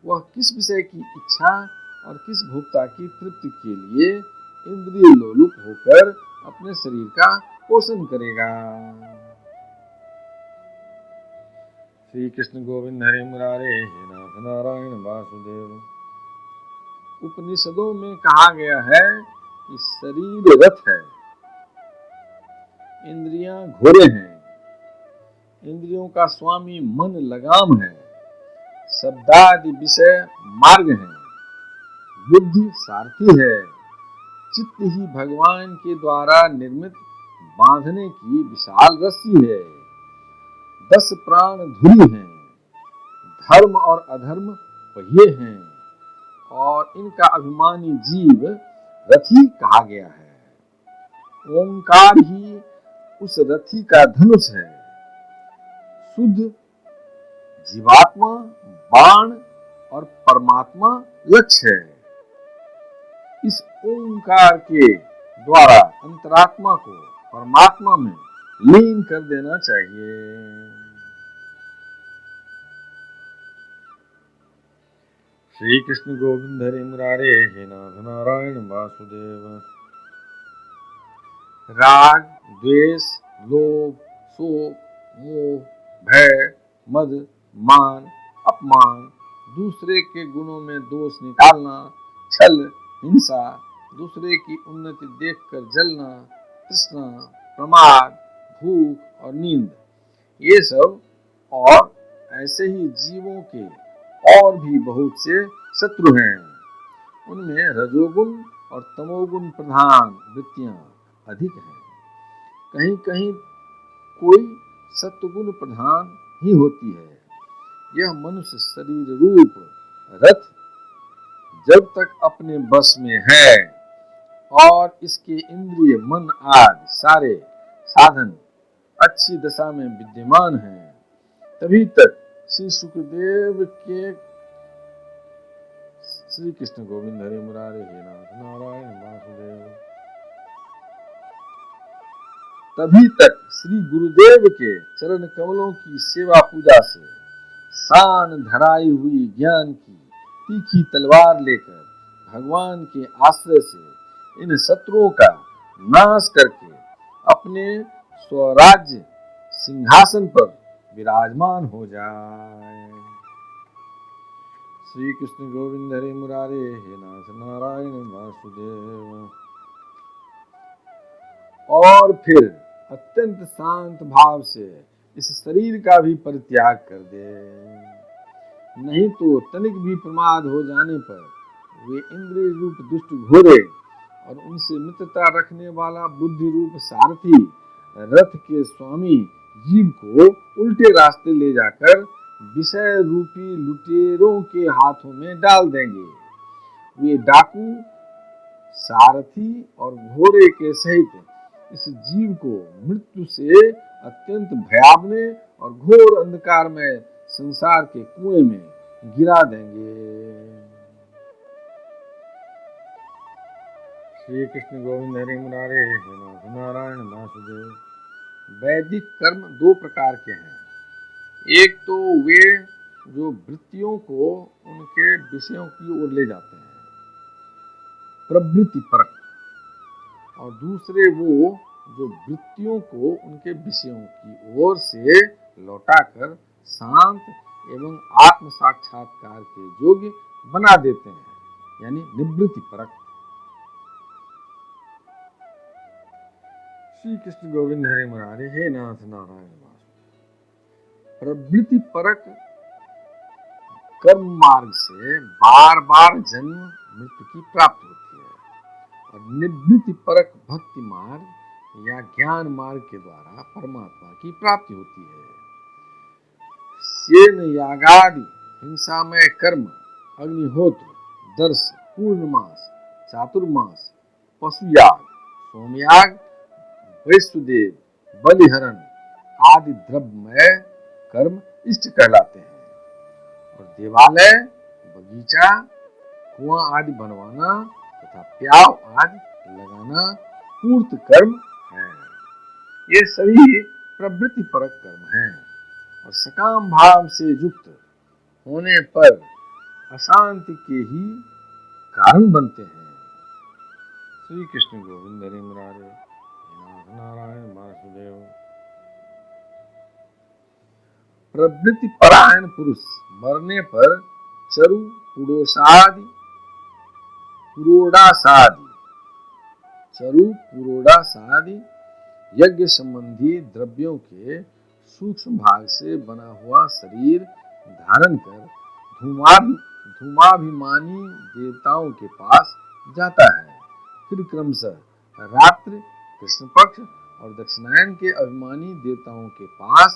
वह किस विषय की इच्छा और किस भोक्ता की तृप्ति के लिए इंद्रिय लोलुप होकर अपने शरीर का पोषण करेगा। श्री कृष्ण गोविंद हरे मुरारे, हे नाथ नारायण वासुदेव। उपनिषदों में कहा गया है कि शरीर रथ है, इंद्रियां घोड़े हैं, इंद्रियों का स्वामी मन लगाम है, शब्दादि विषय मार्ग है, बुद्धि सारथी है, चित्त ही भगवान के द्वारा निर्मित बांधने की विशाल रस्सी है, 10 प्राण धुरी हैं, धर्म और अधर्म पहिए हैं और इनका अभिमानी जीव रथी कहा गया है। ओंकार ही उस रथी का धनुष है। शुद्ध जीवात्मा बाण और परमात्मा लक्ष्य है। इस ओंकार के द्वारा अंतरात्मा को परमात्मा में लीन कर देना चाहिए। श्री कृष्ण गोविंद हरे मुरारे, हे नाथ नारायण वासुदेव। राग, द्वेष, लोभ, शोक, मोह, भय, मद, मान, अपमान, दूसरे के गुणों में दोष निकालना, छल, हिंसा, दूसरे की उन्नति देखकर जलना, तृष्णा, प्रमाद, भूख और नींद, ये सब और ऐसे ही जीवों के और भी बहुत से शत्रु हैं। उनमें रजोगुण और तमोगुण प्रधान वृत्तियां अधिक हैं। कहीं कहीं कोई सत्वगुण प्रधान ही होती है। यह मनुष्य शरीर रूप रथ जब तक अपने बस में है और इसके इंद्रिय मन आदि सारे साधन अच्छी दशा में विद्यमान हैं, तभी तक श्री सुखदेव के श्री कृष्ण गोविंद हरे मुरारे, हे नाथ नारायण वासुदेव। तभी तक श्री गुरुदेव के चरण कमलों की सेवा पूजा से शान धराई हुई ज्ञान की तीखी तलवार लेकर भगवान के आश्रय से इन शत्रुओं का नाश करके अपने स्वराज्य सिंहासन पर विराजमान हो जाए। श्री कृष्ण गोविंद हरे मुरारे, हे नाथ नारायण वासुदेव। और फिर अत्यंत शांत भाव से इस शरीर का भी परित्याग कर दे, नहीं तो तनिक भी प्रमाद हो जाने पर वे इंद्रिय रूप दुष्ट घोड़े और उनसे मित्रता रखने वाला बुद्धि रूप सारथी रथ के स्वामी जीव को उल्टे रास्ते ले जाकर विषय रूपी लुटेरों के हाथों में डाल देंगे। वे डाकू सारथी और घोड़े के सहित इस जीव को मृत्यु से अत्यंत भयावने और घोर अंधकार में संसार के कुएं में गिरा देंगे। श्री कृष्ण गोविंद हरे मुरारे, हे नाथ नारायण वासुदेव। वैदिक कर्म दो प्रकार के हैं। एक तो वे जो वृत्तियों को उनके विषयों की ओर ले जाते हैं, प्रवृत्ति परक, और दूसरे वो जो वृत्तियों को उनके विषयों की ओर से लौटाकर शांत एवं आत्म साक्षात्कार के योग्य बना देते हैं, यानी निवृत्ति परक। श्री कृष्ण गोविंद हरे मुरारे, हे नाथ नारायण वासुदेव। प्रवृत्ति परक कर्म मार्ग से बार बार जन्म मृत्यु की प्राप्ति होती है, और निवृत्ति परक भक्ति मार्ग या ज्ञान मार्ग के द्वारा परमात्मा की प्राप्ति होती है। सेन यागादि हिंसामय कर्म, अग्निहोत्र, दर्श, पूर्णमास, चातुर्मास, पशुयाग, सोमयाग, वैश्वदेव, बलिहरण आदि द्रव्यमय कर्म इष्ट कहलाते हैं, और देवालय, बगीचा, कुआं आदि बनवाना तथा प्याव आदि लगाना पूर्त कर्म है। ये सभी प्रवृत्ति परक कर्म हैं, और सकाम भाव से युक्त होने पर अशांति के ही कारण बनते हैं। श्री कृष्ण गोविंद हरे मुरारे, नाथ नारायण वासुदेव। प्रवृत्ति परायण पुरुष मरने पर चरु पुरोडासादि यज्ञ संबंधी द्रव्यों के सूक्ष्म भाग से बना हुआ शरीर धारण कर धूमाभिमानी देवताओं के पास जाता है। फिर क्रमशः रात्रि, कृष्ण पक्ष और दक्षिणायन के अभिमानी देवताओं के पास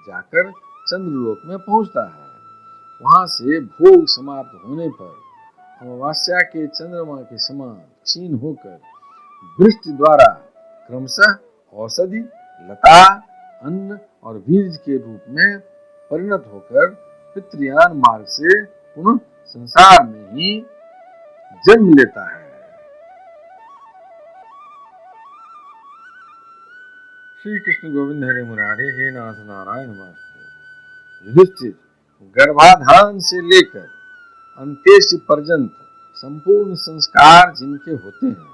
जाकर चंद्रलोक में पहुंचता है। वहां से भोग समाप्त होने पर अमावस्या के चंद्रमा के समान क्षीण होकर वृष्टि द्वारा क्रमशः औषधि, लता, अन्न और बीज के रूप में परिणत होकर पितृयान मार्ग से पुनः संसार में ही जन्म लेता है। श्री कृष्ण गोविंद हरे मुरारे, हे नाथ नारायण वासुदेव। युधिष्ठिर, गर्भाधान से लेकर अंत्येष्टि पर्यंत संपूर्ण संस्कार जिनके होते हैं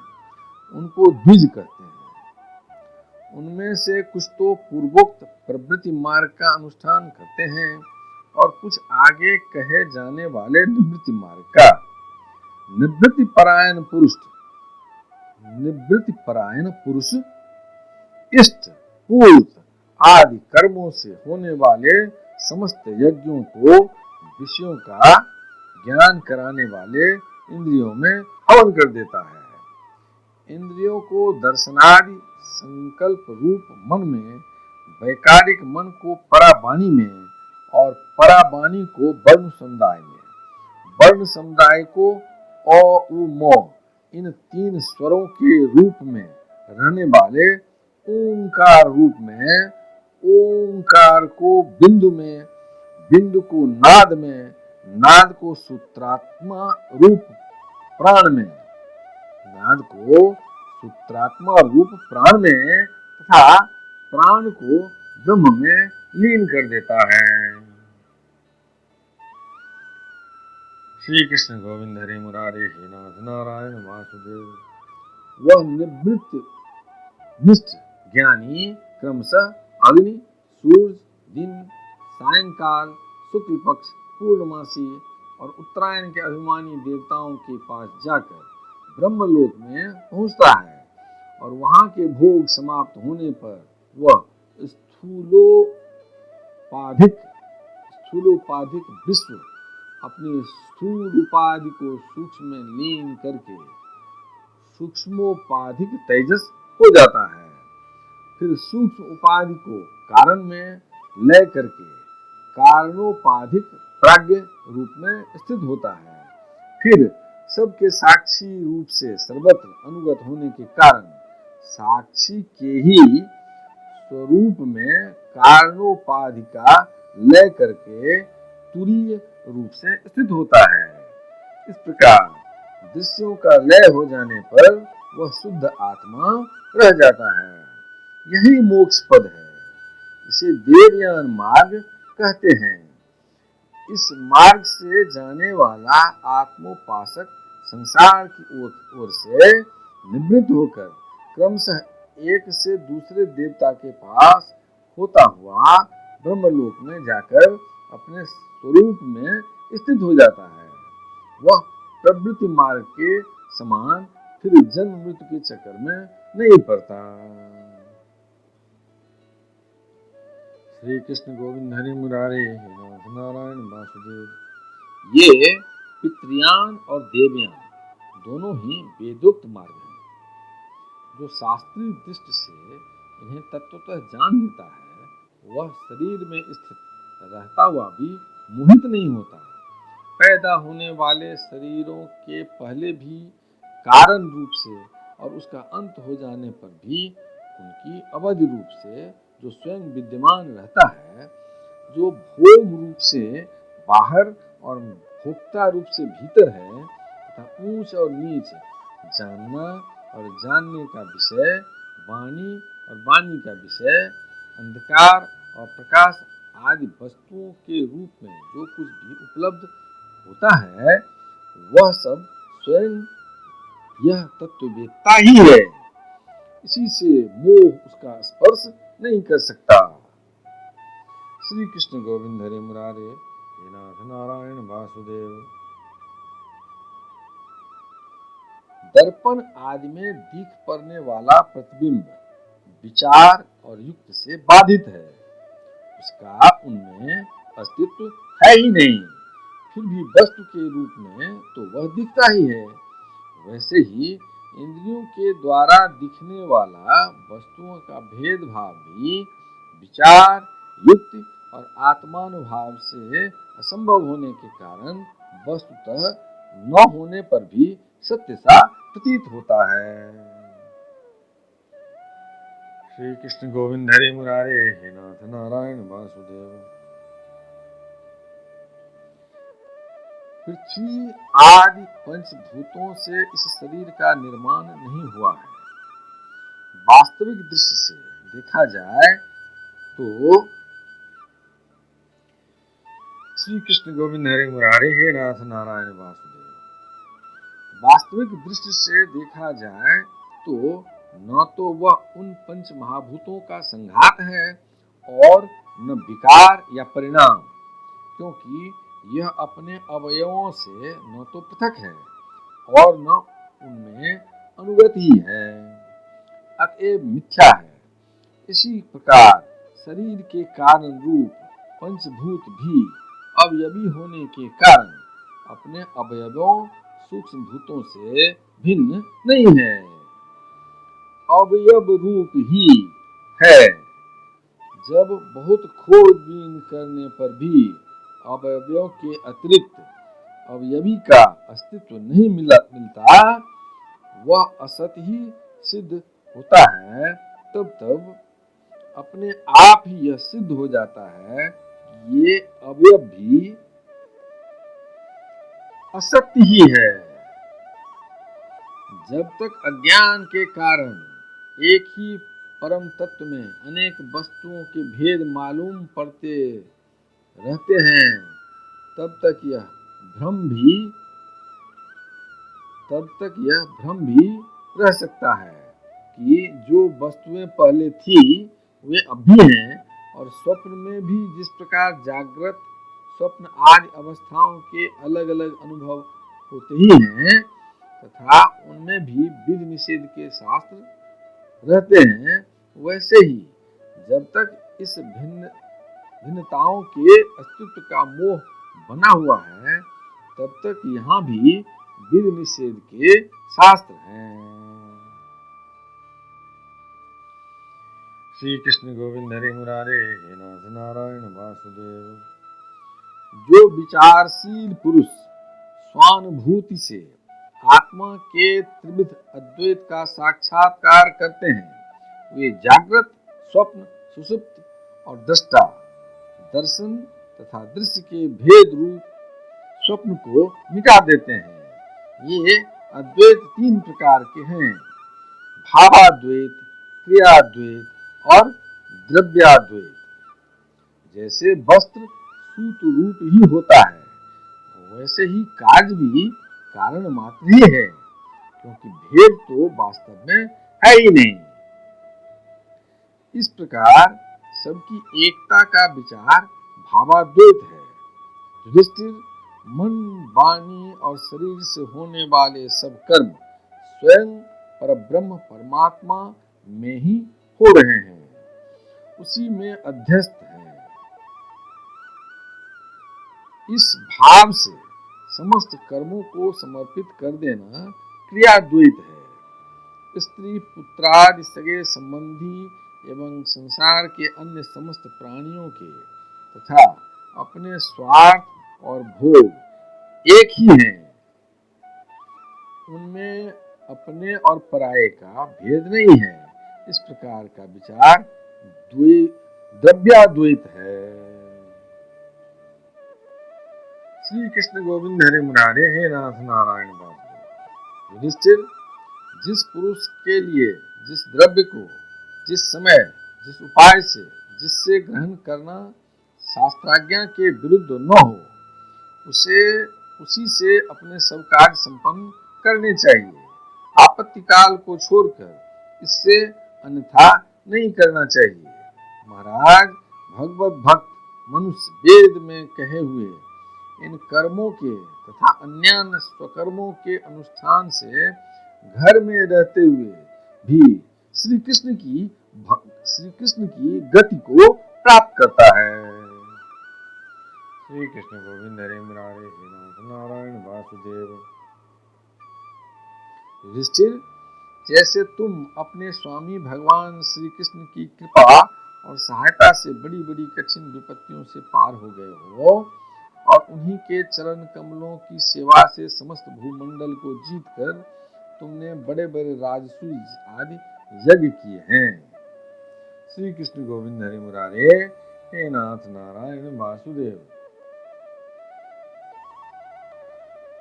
उनको द्विज कहते हैं। उनमें से कुछ तो पूर्वोक्त प्रवृत्ति मार्ग का अनुष्ठान करते हैं, और कुछ आगे कहे जाने वाले निवृत्ति मार्ग का। निवृत्ति परायण पुरुष इष्ट, पूर्त आदि कर्मों से होने वाले समस्त यज्ञों को विषयों का ज्ञान कराने वाले इंद्रियों में हवन कर देता है। इंद्रियों को दर्शनादि संकल्प रूप मन में, वैकारिक मन को परावाणी में, और परावाणी को वर्ण समुदाय में, वर्ण समुदाय को अ, उ, म इन तीन स्वरों के रूप में रहने वाले ओंकार रूप में, ओंकार को बिंदु में, बिंदु को नाद में, नाद को सूत्रात्मा रूप प्राण में, नाद को सूत्रात्मा रूप प्राण में तथा प्राण को ब्रह्म में लीन कर देता है। श्री कृष्ण गोविंद हरे मुरारे, हे नाथ नारायण वासुदेव। वह निष्ठ ज्ञानी क्रमशः अग्नि, सूर्य, दिन, सायंकाल, शुक्ल पक्ष, पूर्णमासी और उत्तरायण के अभिमानी देवताओं के पास जाकर ब्रह्मलोक में पहुंचता है, और वहां के भोग समाप्त होने पर वह स्थूलोपाधिक विश्व अपने स्थूल उपाधि को सूक्ष्म में लीन करके सूक्ष्मोपाधिक तेजस हो जाता है। फिर सूक्ष्म उपाधि को कारण में लय करके कारणोपाधिक प्राज्ञ रूप में स्थित होता है। फिर सबके साक्षी रूप से सर्वत्र अनुगत होने के कारण साक्षी के ही स्वरूप में कारणोपाधि का लय करके तुरीय रूप से स्थित होता है। इस प्रकार दृश्यों का लय हो जाने पर वह शुद्ध आत्मा रह जाता है। यही मोक्ष पद है। इसे देवयान मार्ग कहते हैं। इस मार्ग से जाने वाला आत्मोपासक संसार की ओर से निवृत्त होकर क्रमशः एक से दूसरे देवता के पास होता हुआ ब्रह्मलोक में जाकर अपने स्वरूप में स्थित हो जाता है। वह प्रवृत्ति मार्ग के समान फिर जन्म मृत्यु के चक्कर में नहीं पड़ता। श्री कृष्ण गोविंद हरि मुरारे हे नाथ नारायण वासुदेव। ये पितृयान और देवयान दोनों ही वेदोक्त मार्ग हैं। जो शास्त्रीय दृष्टि से इन्हें तत्वतः जान लेता है वह शरीर में स्थित रहता हुआ भी मोहित नहीं होता। पैदा होने वाले शरीरों के पहले भी कारण रूप से और उसका अंत हो जाने पर भी उनकी अवधि रूप से जो स्वयं विद्यमान रहता है, जो भोग रूप से बाहर और भोक्ता रूप से भीतर है तथा ऊंच और नीच, जानना और जानने का विषय, वाणी और वाणी का विषय, अंधकार और प्रकाश आदि वस्तुओं के रूप में जो कुछ भी उपलब्ध होता है वह सब स्वयं यह तत्ववेत्ता ही है। इसी से मोह उसका स्पर्श नहीं कर सकता। श्री कृष्ण गोविंद हरे मुरारे हे नाथ नारायण वासुदेव। दर्पण आदि में दिख पड़ने वाला प्रतिबिंब विचार और युक्त से बाधित है। उसका उनमें अस्तित्व है ही नहीं, फिर भी वस्तु के रूप में तो वह दिखता ही है। वैसे ही इंद्रियों के द्वारा दिखने वाला वस्तुओं का भेदभाव भी विचार, युक्ति और आत्मानुभाव से असंभव होने के कारण वस्तुतः न होने पर भी सत्य सा प्रतीत होता है। श्री कृष्ण गोविंद हरे मुरारे हे नाथ नारायण वासुदेव। पृथ्वी आदि पंचभूतों से इस शरीर का निर्माण नहीं हुआ है। वास्तविक दृष्टि से देखा जाए तो श्री कृष्ण गोविंद हरे मुरारे हे नाथ नारायण वासुदेव। वास्तविक दृष्टि से देखा जाए तो न तो वह उन पंच महाभूतों का संघात है और न विकार या परिणाम, क्योंकि यह अपने अवयवों से न तो पृथक है और न उनमें अनुगत ही है, अतएव मिथ्या है। इसी प्रकार शरीर के कारण रूप पंचभूत भी अवयवी होने के कारण अपने अवयवों सूक्ष्म भूतों से भिन्न नहीं है, अवयव रूप ही है। जब बहुत खोजबीन करने पर भी अवयवों के अतिरिक्त अवयवी का अस्तित्व नहीं मिलता, वह असत ही सिद्ध होता है, तब अपने आप ही यह सिद्ध हो जाता है कि ये अवयव भी असत्य ही है। जब तक अज्ञान के कारण एक ही परम तत्व में अनेक वस्तुओं के भेद मालूम पड़ते रहते हैं, तब तक यह भ्रम भी रह सकता है कि जो वस्तुएं पहले थी वे अब भी हैं, और स्वप्न में भी जिस प्रकार जागृत स्वप्न आदि अवस्थाओं के अलग अलग अनुभव होते ही हैं, तथा उनमें भी विधि निषेध के शास्त्र रहते हैं, वैसे ही जब तक इस भिन्नताओं के अस्तित्व का मोह बना हुआ है, तब तक यहाँ भी विधि निषेध के शास्त्र हैं। श्री कृष्ण गोविंद हरे मुरारे हे नाथ नारायण वासुदेव। जो विचारशील पुरुष स्वानुभूति से आत्मा के त्रिविध अद्वैत का साक्षात्कार करते हैं, वे जागृत, स्वप्न, सुषुप्त और दृष्टा, दर्शन तथा दृश्य के भेद रूप स्वप्न को मिटा देते हैं। ये अद्वैत तीन प्रकार के हैं: भावाद्वैत, क्रियाद्वैत और द्रव्याद्वैत। जैसे वस्त्र सूत रूप ही होता है, वैसे ही कार्य भी कारण मात्र ही है, क्योंकि भेद तो वास्तव में है ही नहीं। इस प्रकार सबकी एकता का विचार भावाद्वैत है। युधिष्ठिर, मन, वाणी और शरीर से होने वाले सब कर्म स्वयं परब्रह्म परमात्मा में ही हो रहे हैं, उसी में अध्यस्त है। इस भाव से समस्त कर्मों को समर्पित कर देना क्रियाद्वैत है। स्त्री पुत्रादि सगे संबंधी एवं संसार के अन्य समस्त प्राणियों के तथा अपने स्वार्थ और भोग एक ही हैं। उनमें अपने और पराये का भेद नहीं है। इस प्रकार का विचार द्रव्याद्वैत है। श्री कृष्ण गोविंद हरे मुरारे, हे नाथ नारायण वासुदेव। युधिष्ठिर, जिस पुरुष के लिए जिस द्रव्य को जिस समय जिस उपाय से जिससे ग्रहण करना शास्त्राज्ञा के विरुद्ध न हो, उसी से अपने सब कार्य संपन्न करने चाहिए। आपत्ति काल को छोड़कर इससे अन्यथा नहीं करना चाहिए। महाराज, भगवत भक्त मनुष्य वेद में कहे हुए इन कर्मों के तथा अन्य स्वकर्मों के अनुष्ठान से घर में रहते हुए भी श्री कृष्ण की गति को प्राप्त करता है। श्री कृष्ण गोविंद हरे मुरारे, हे नाथ नारायण वासुदेव। युधिष्ठिर, जैसे तुम अपने स्वामी भगवान श्री कृष्ण की कृपा और सहायता से बड़ी बड़ी कठिन विपत्तियों से पार हो गए हो और उन्हीं के चरण कमलों की सेवा से समस्त भूमंडल को जीतकर तुमने बड़े बड़े राजसूय आदि यज्ञ किए हैं। श्री कृष्ण गोविंद हरे मुरारे, हे नाथ नारायण वासुदेव।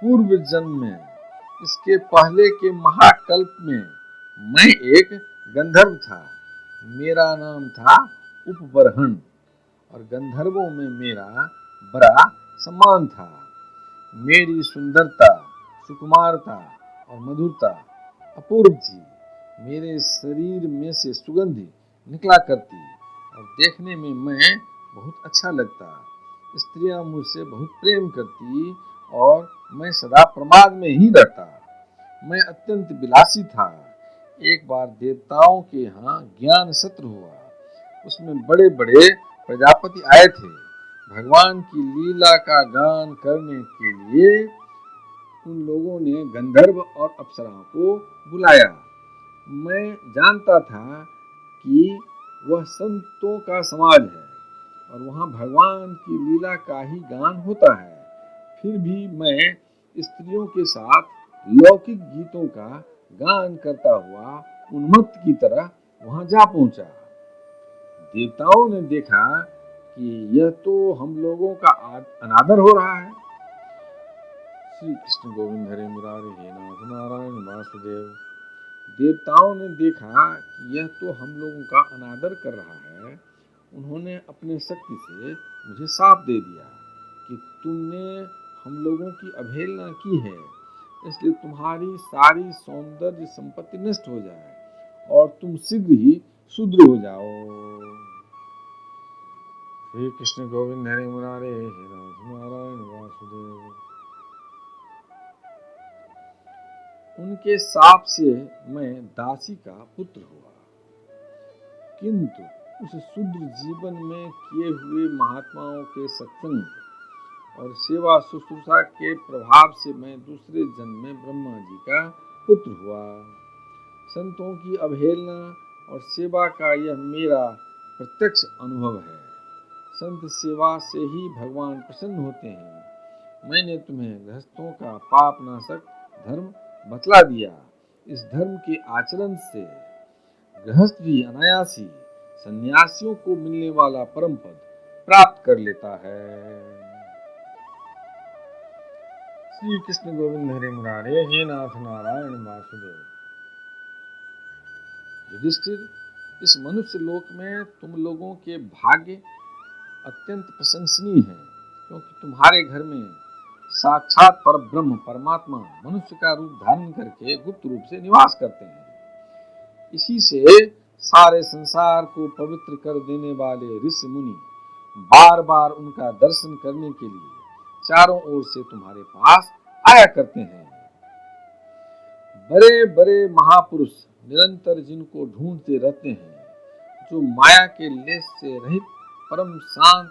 पूर्व जन्म में, इसके पहले के महाकल्प में, मैं एक गंधर्व था। मेरा नाम था उपबरहन और गंधर्वों में मेरा बड़ा सम्मान था। मेरी सुंदरता, सुकुमारता और मधुरता अपूर्व थी। मेरे शरीर में से सुगंधि निकला करती और देखने में मैं बहुत अच्छा लगता। स्त्रियां मुझसे बहुत प्रेम करती और मैं सदा प्रमाद में ही रहता। मैं अत्यंत विलासी था। एक बार देवताओं के यहाँ ज्ञान सत्र हुआ। उसमें बड़े बड़े प्रजापति आए थे। भगवान की लीला का गान करने के लिए उन लोगों ने गंधर्व और अप्सराओं को बुलाया। मैं जानता था कि वह संतों का समाज है और वहाँ भगवान की लीला का ही गान होता है। फिर भी मैं स्त्रियों के साथ लौकिक गीतों का गान करता हुआ उन्मत्त की तरह वहाँ जा पहुँचा। देवताओं ने देखा कि यह तो हम लोगों का अनादर हो रहा है। श्री कृष्ण गोविंद हरे मुरारे, हे नाथ नारायण वासुदेव। देवताओं ने देखा कि यह तो हम लोगों का अनादर कर रहा है। उन्होंने अपने शक्ति से मुझे शाप दे दिया कि तुमने हम लोगों की अवहेलना की है, इसलिए तुम्हारी सारी सौंदर्य संपत्ति नष्ट हो जाए और तुम शीघ्र ही शूद्र हो जाओ। श्री कृष्ण गोविंद हरे मुरारे, हे नाथ नारायण वासुदेव। उनके शाप से मैं दासी का पुत्र हुआ, किंतु उस शूद्र जीवन में किए हुए महात्माओं के सत्संग और सेवा शुश्रूषा के प्रभाव से मैं दूसरे जन्म में ब्रह्मा जी का पुत्र हुआ। संतों की अवहेलना और सेवा का यह मेरा प्रत्यक्ष अनुभव है। संत सेवा से ही भगवान प्रसन्न होते हैं। मैंने तुम्हें गृहस्थों का पाप नाशक धर्म बतला दिया। इस धर्म के आचरण से गृहस्थ भी अनायासी सन्यासियों को मिलने वाला परम पद प्राप्त कर लेता है। श्री कृष्ण गोविंद हरे मुरारे, हे नाथ नारायण वासुदेव। युधिष्ठिर, इस मनुष्य लोक में तुम लोगों के भाग्य अत्यंत प्रशंसनीय है, क्योंकि तुम्हारे घर में साक्षात पर ब्रह्म परमात्मा मनुष्य का रूप धारण करके गुप्त रूप से निवास करते हैं। इसी से सारे संसार को पवित्र कर देने वाले ऋषि मुनि बार बार उनका दर्शन करने के लिए चारों ओर से तुम्हारे पास आया करते हैं। बड़े बड़े महापुरुष निरंतर जिनको ढूंढते रहते हैं, जो माया के लेस से रहित परम शांत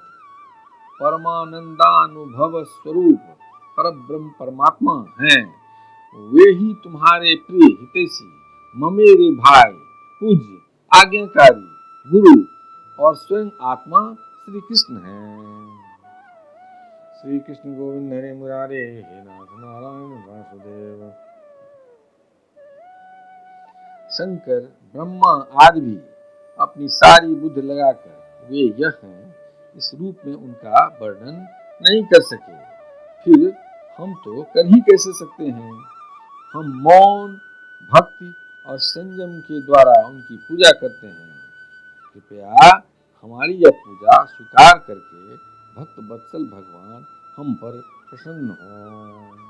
परमानंदानुभव स्वरूप परब्रह्म परमात्मा हैं, वे ही तुम्हारे प्रिय हितैषी ममेरे भाई पूज्य आज्ञाकारी गुरु और स्वयं आत्मा श्री कृष्ण हैं। श्री कृष्ण गोविंद हरे मुरारे हे नाथ नारायण वासुदेव। शंकर ब्रह्मा आदि भी अपनी सारी बुद्धि लगाकर वे यह हैं, इस रूप में उनका वर्णन नहीं कर सके, फिर हम तो कर ही कैसे सकते हैं। हम मौन भक्ति और संयम के द्वारा उनकी पूजा करते हैं। कृपया हमारी यह पूजा स्वीकार करके भक्त वत्सल भगवान हम पर प्रसन्न हो।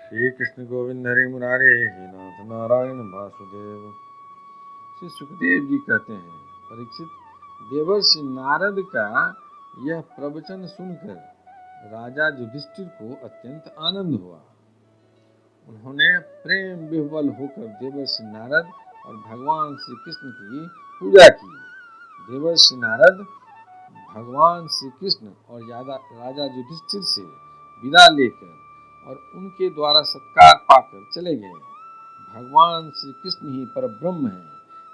श्री कृष्ण गोविंद हरे मुरारे हे नाथ नारायण वासुदेव। श्री सुखदेव जी कहते हैं, परीक्षित, देवर्षि नारद का यह प्रवचन सुनकर राजा युधिष्ठिर को अत्यंत आनंद हुआ। उन्होंने प्रेम विह्वल होकर देवर्षि नारद और भगवान श्री कृष्ण की पूजा की। देवर्षि नारद भगवान श्री कृष्ण और राजा युधिष्ठिर से विदा लेकर और उनके द्वारा सत्कार पाकर चले गए। भगवान श्री कृष्ण ही परब्रह्म है,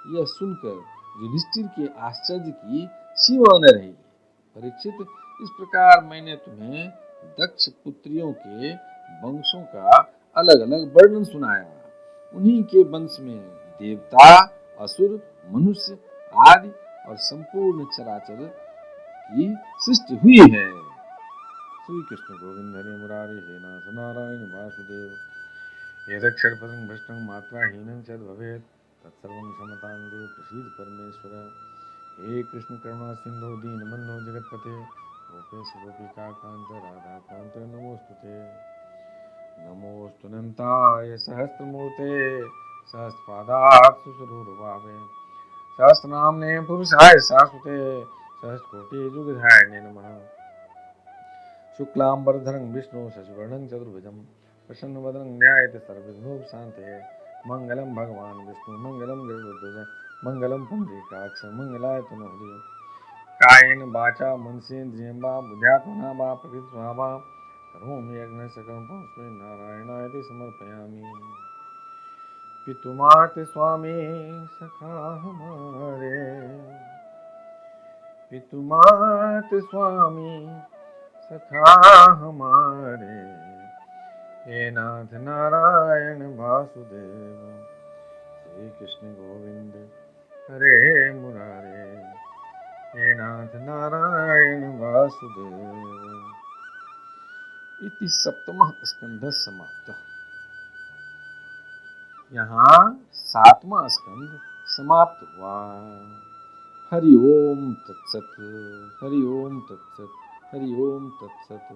यह सुनकर युधिष्ठिर के आश्चर्य की सीमा न रही। परीक्षित, इस प्रकार मैंने तुम्हें दक्ष पुत्रियों के वंशों का अलग अलग वर्णन सुनाया। उन्हीं के वंश में देवता, असुर, मनुष्य आदि और संपूर्ण चराचर की सृष्टि हुई है। श्री कृष्ण गोविंद हरे मुरारे हे नाथ नारायण वासुदेव। यदक्षरपदं भ्रष्टं मात्राहीनं च भवेत् तत्सर्वं क्षमतां देव प्रसीद परमेश्वर। हे कृष्ण करुणा सिंधु दीनबंधो जगत्पते गोपेश गोपिकाकांत राधाकांत नमोस्तुते। नमोस्तुनन्ताय सहस्रमूर्ते सहस्रपादात् सुरसुरूरभावे सहस्रनाम्ने पुरुषाय शाश्वते सहस्रकोटियुगधारिणे नमः। शुक्लांबरधरं विष्णु शशिवर्णं चतुर्भुजं प्रसन्नवदनं ध्यायेत् सर्वविघ्नोपशान्तये। मंगलम भगवान विष्णु मंगलम गरुड़ध्वज मंगलम पुंडरीकाक्ष मंगलाय तनोहरि। कायेन वाचा मनसेन्द्रियं वा बुद्ध्यात्मना वा प्रकृतिस्वभावा करोमि यज्ञं सकलं परस्मै नारायणाय समर्पयामि। पितुमात स्वामी सखा हमारे, पितुमात स्वामी सखा हमारे, हे नाथ नारायण वासुदेव। श्री कृष्ण गोविंद हरे मुरारे, हे नाथ नारायण वासुदेव। इति सप्तमः स्कंध समाप्त। यहाँ 7वां स्कंद समाप्त हुआ। हरि ओम तत्सत, हरि ओम तत्सत, हरि ओम तत्सत।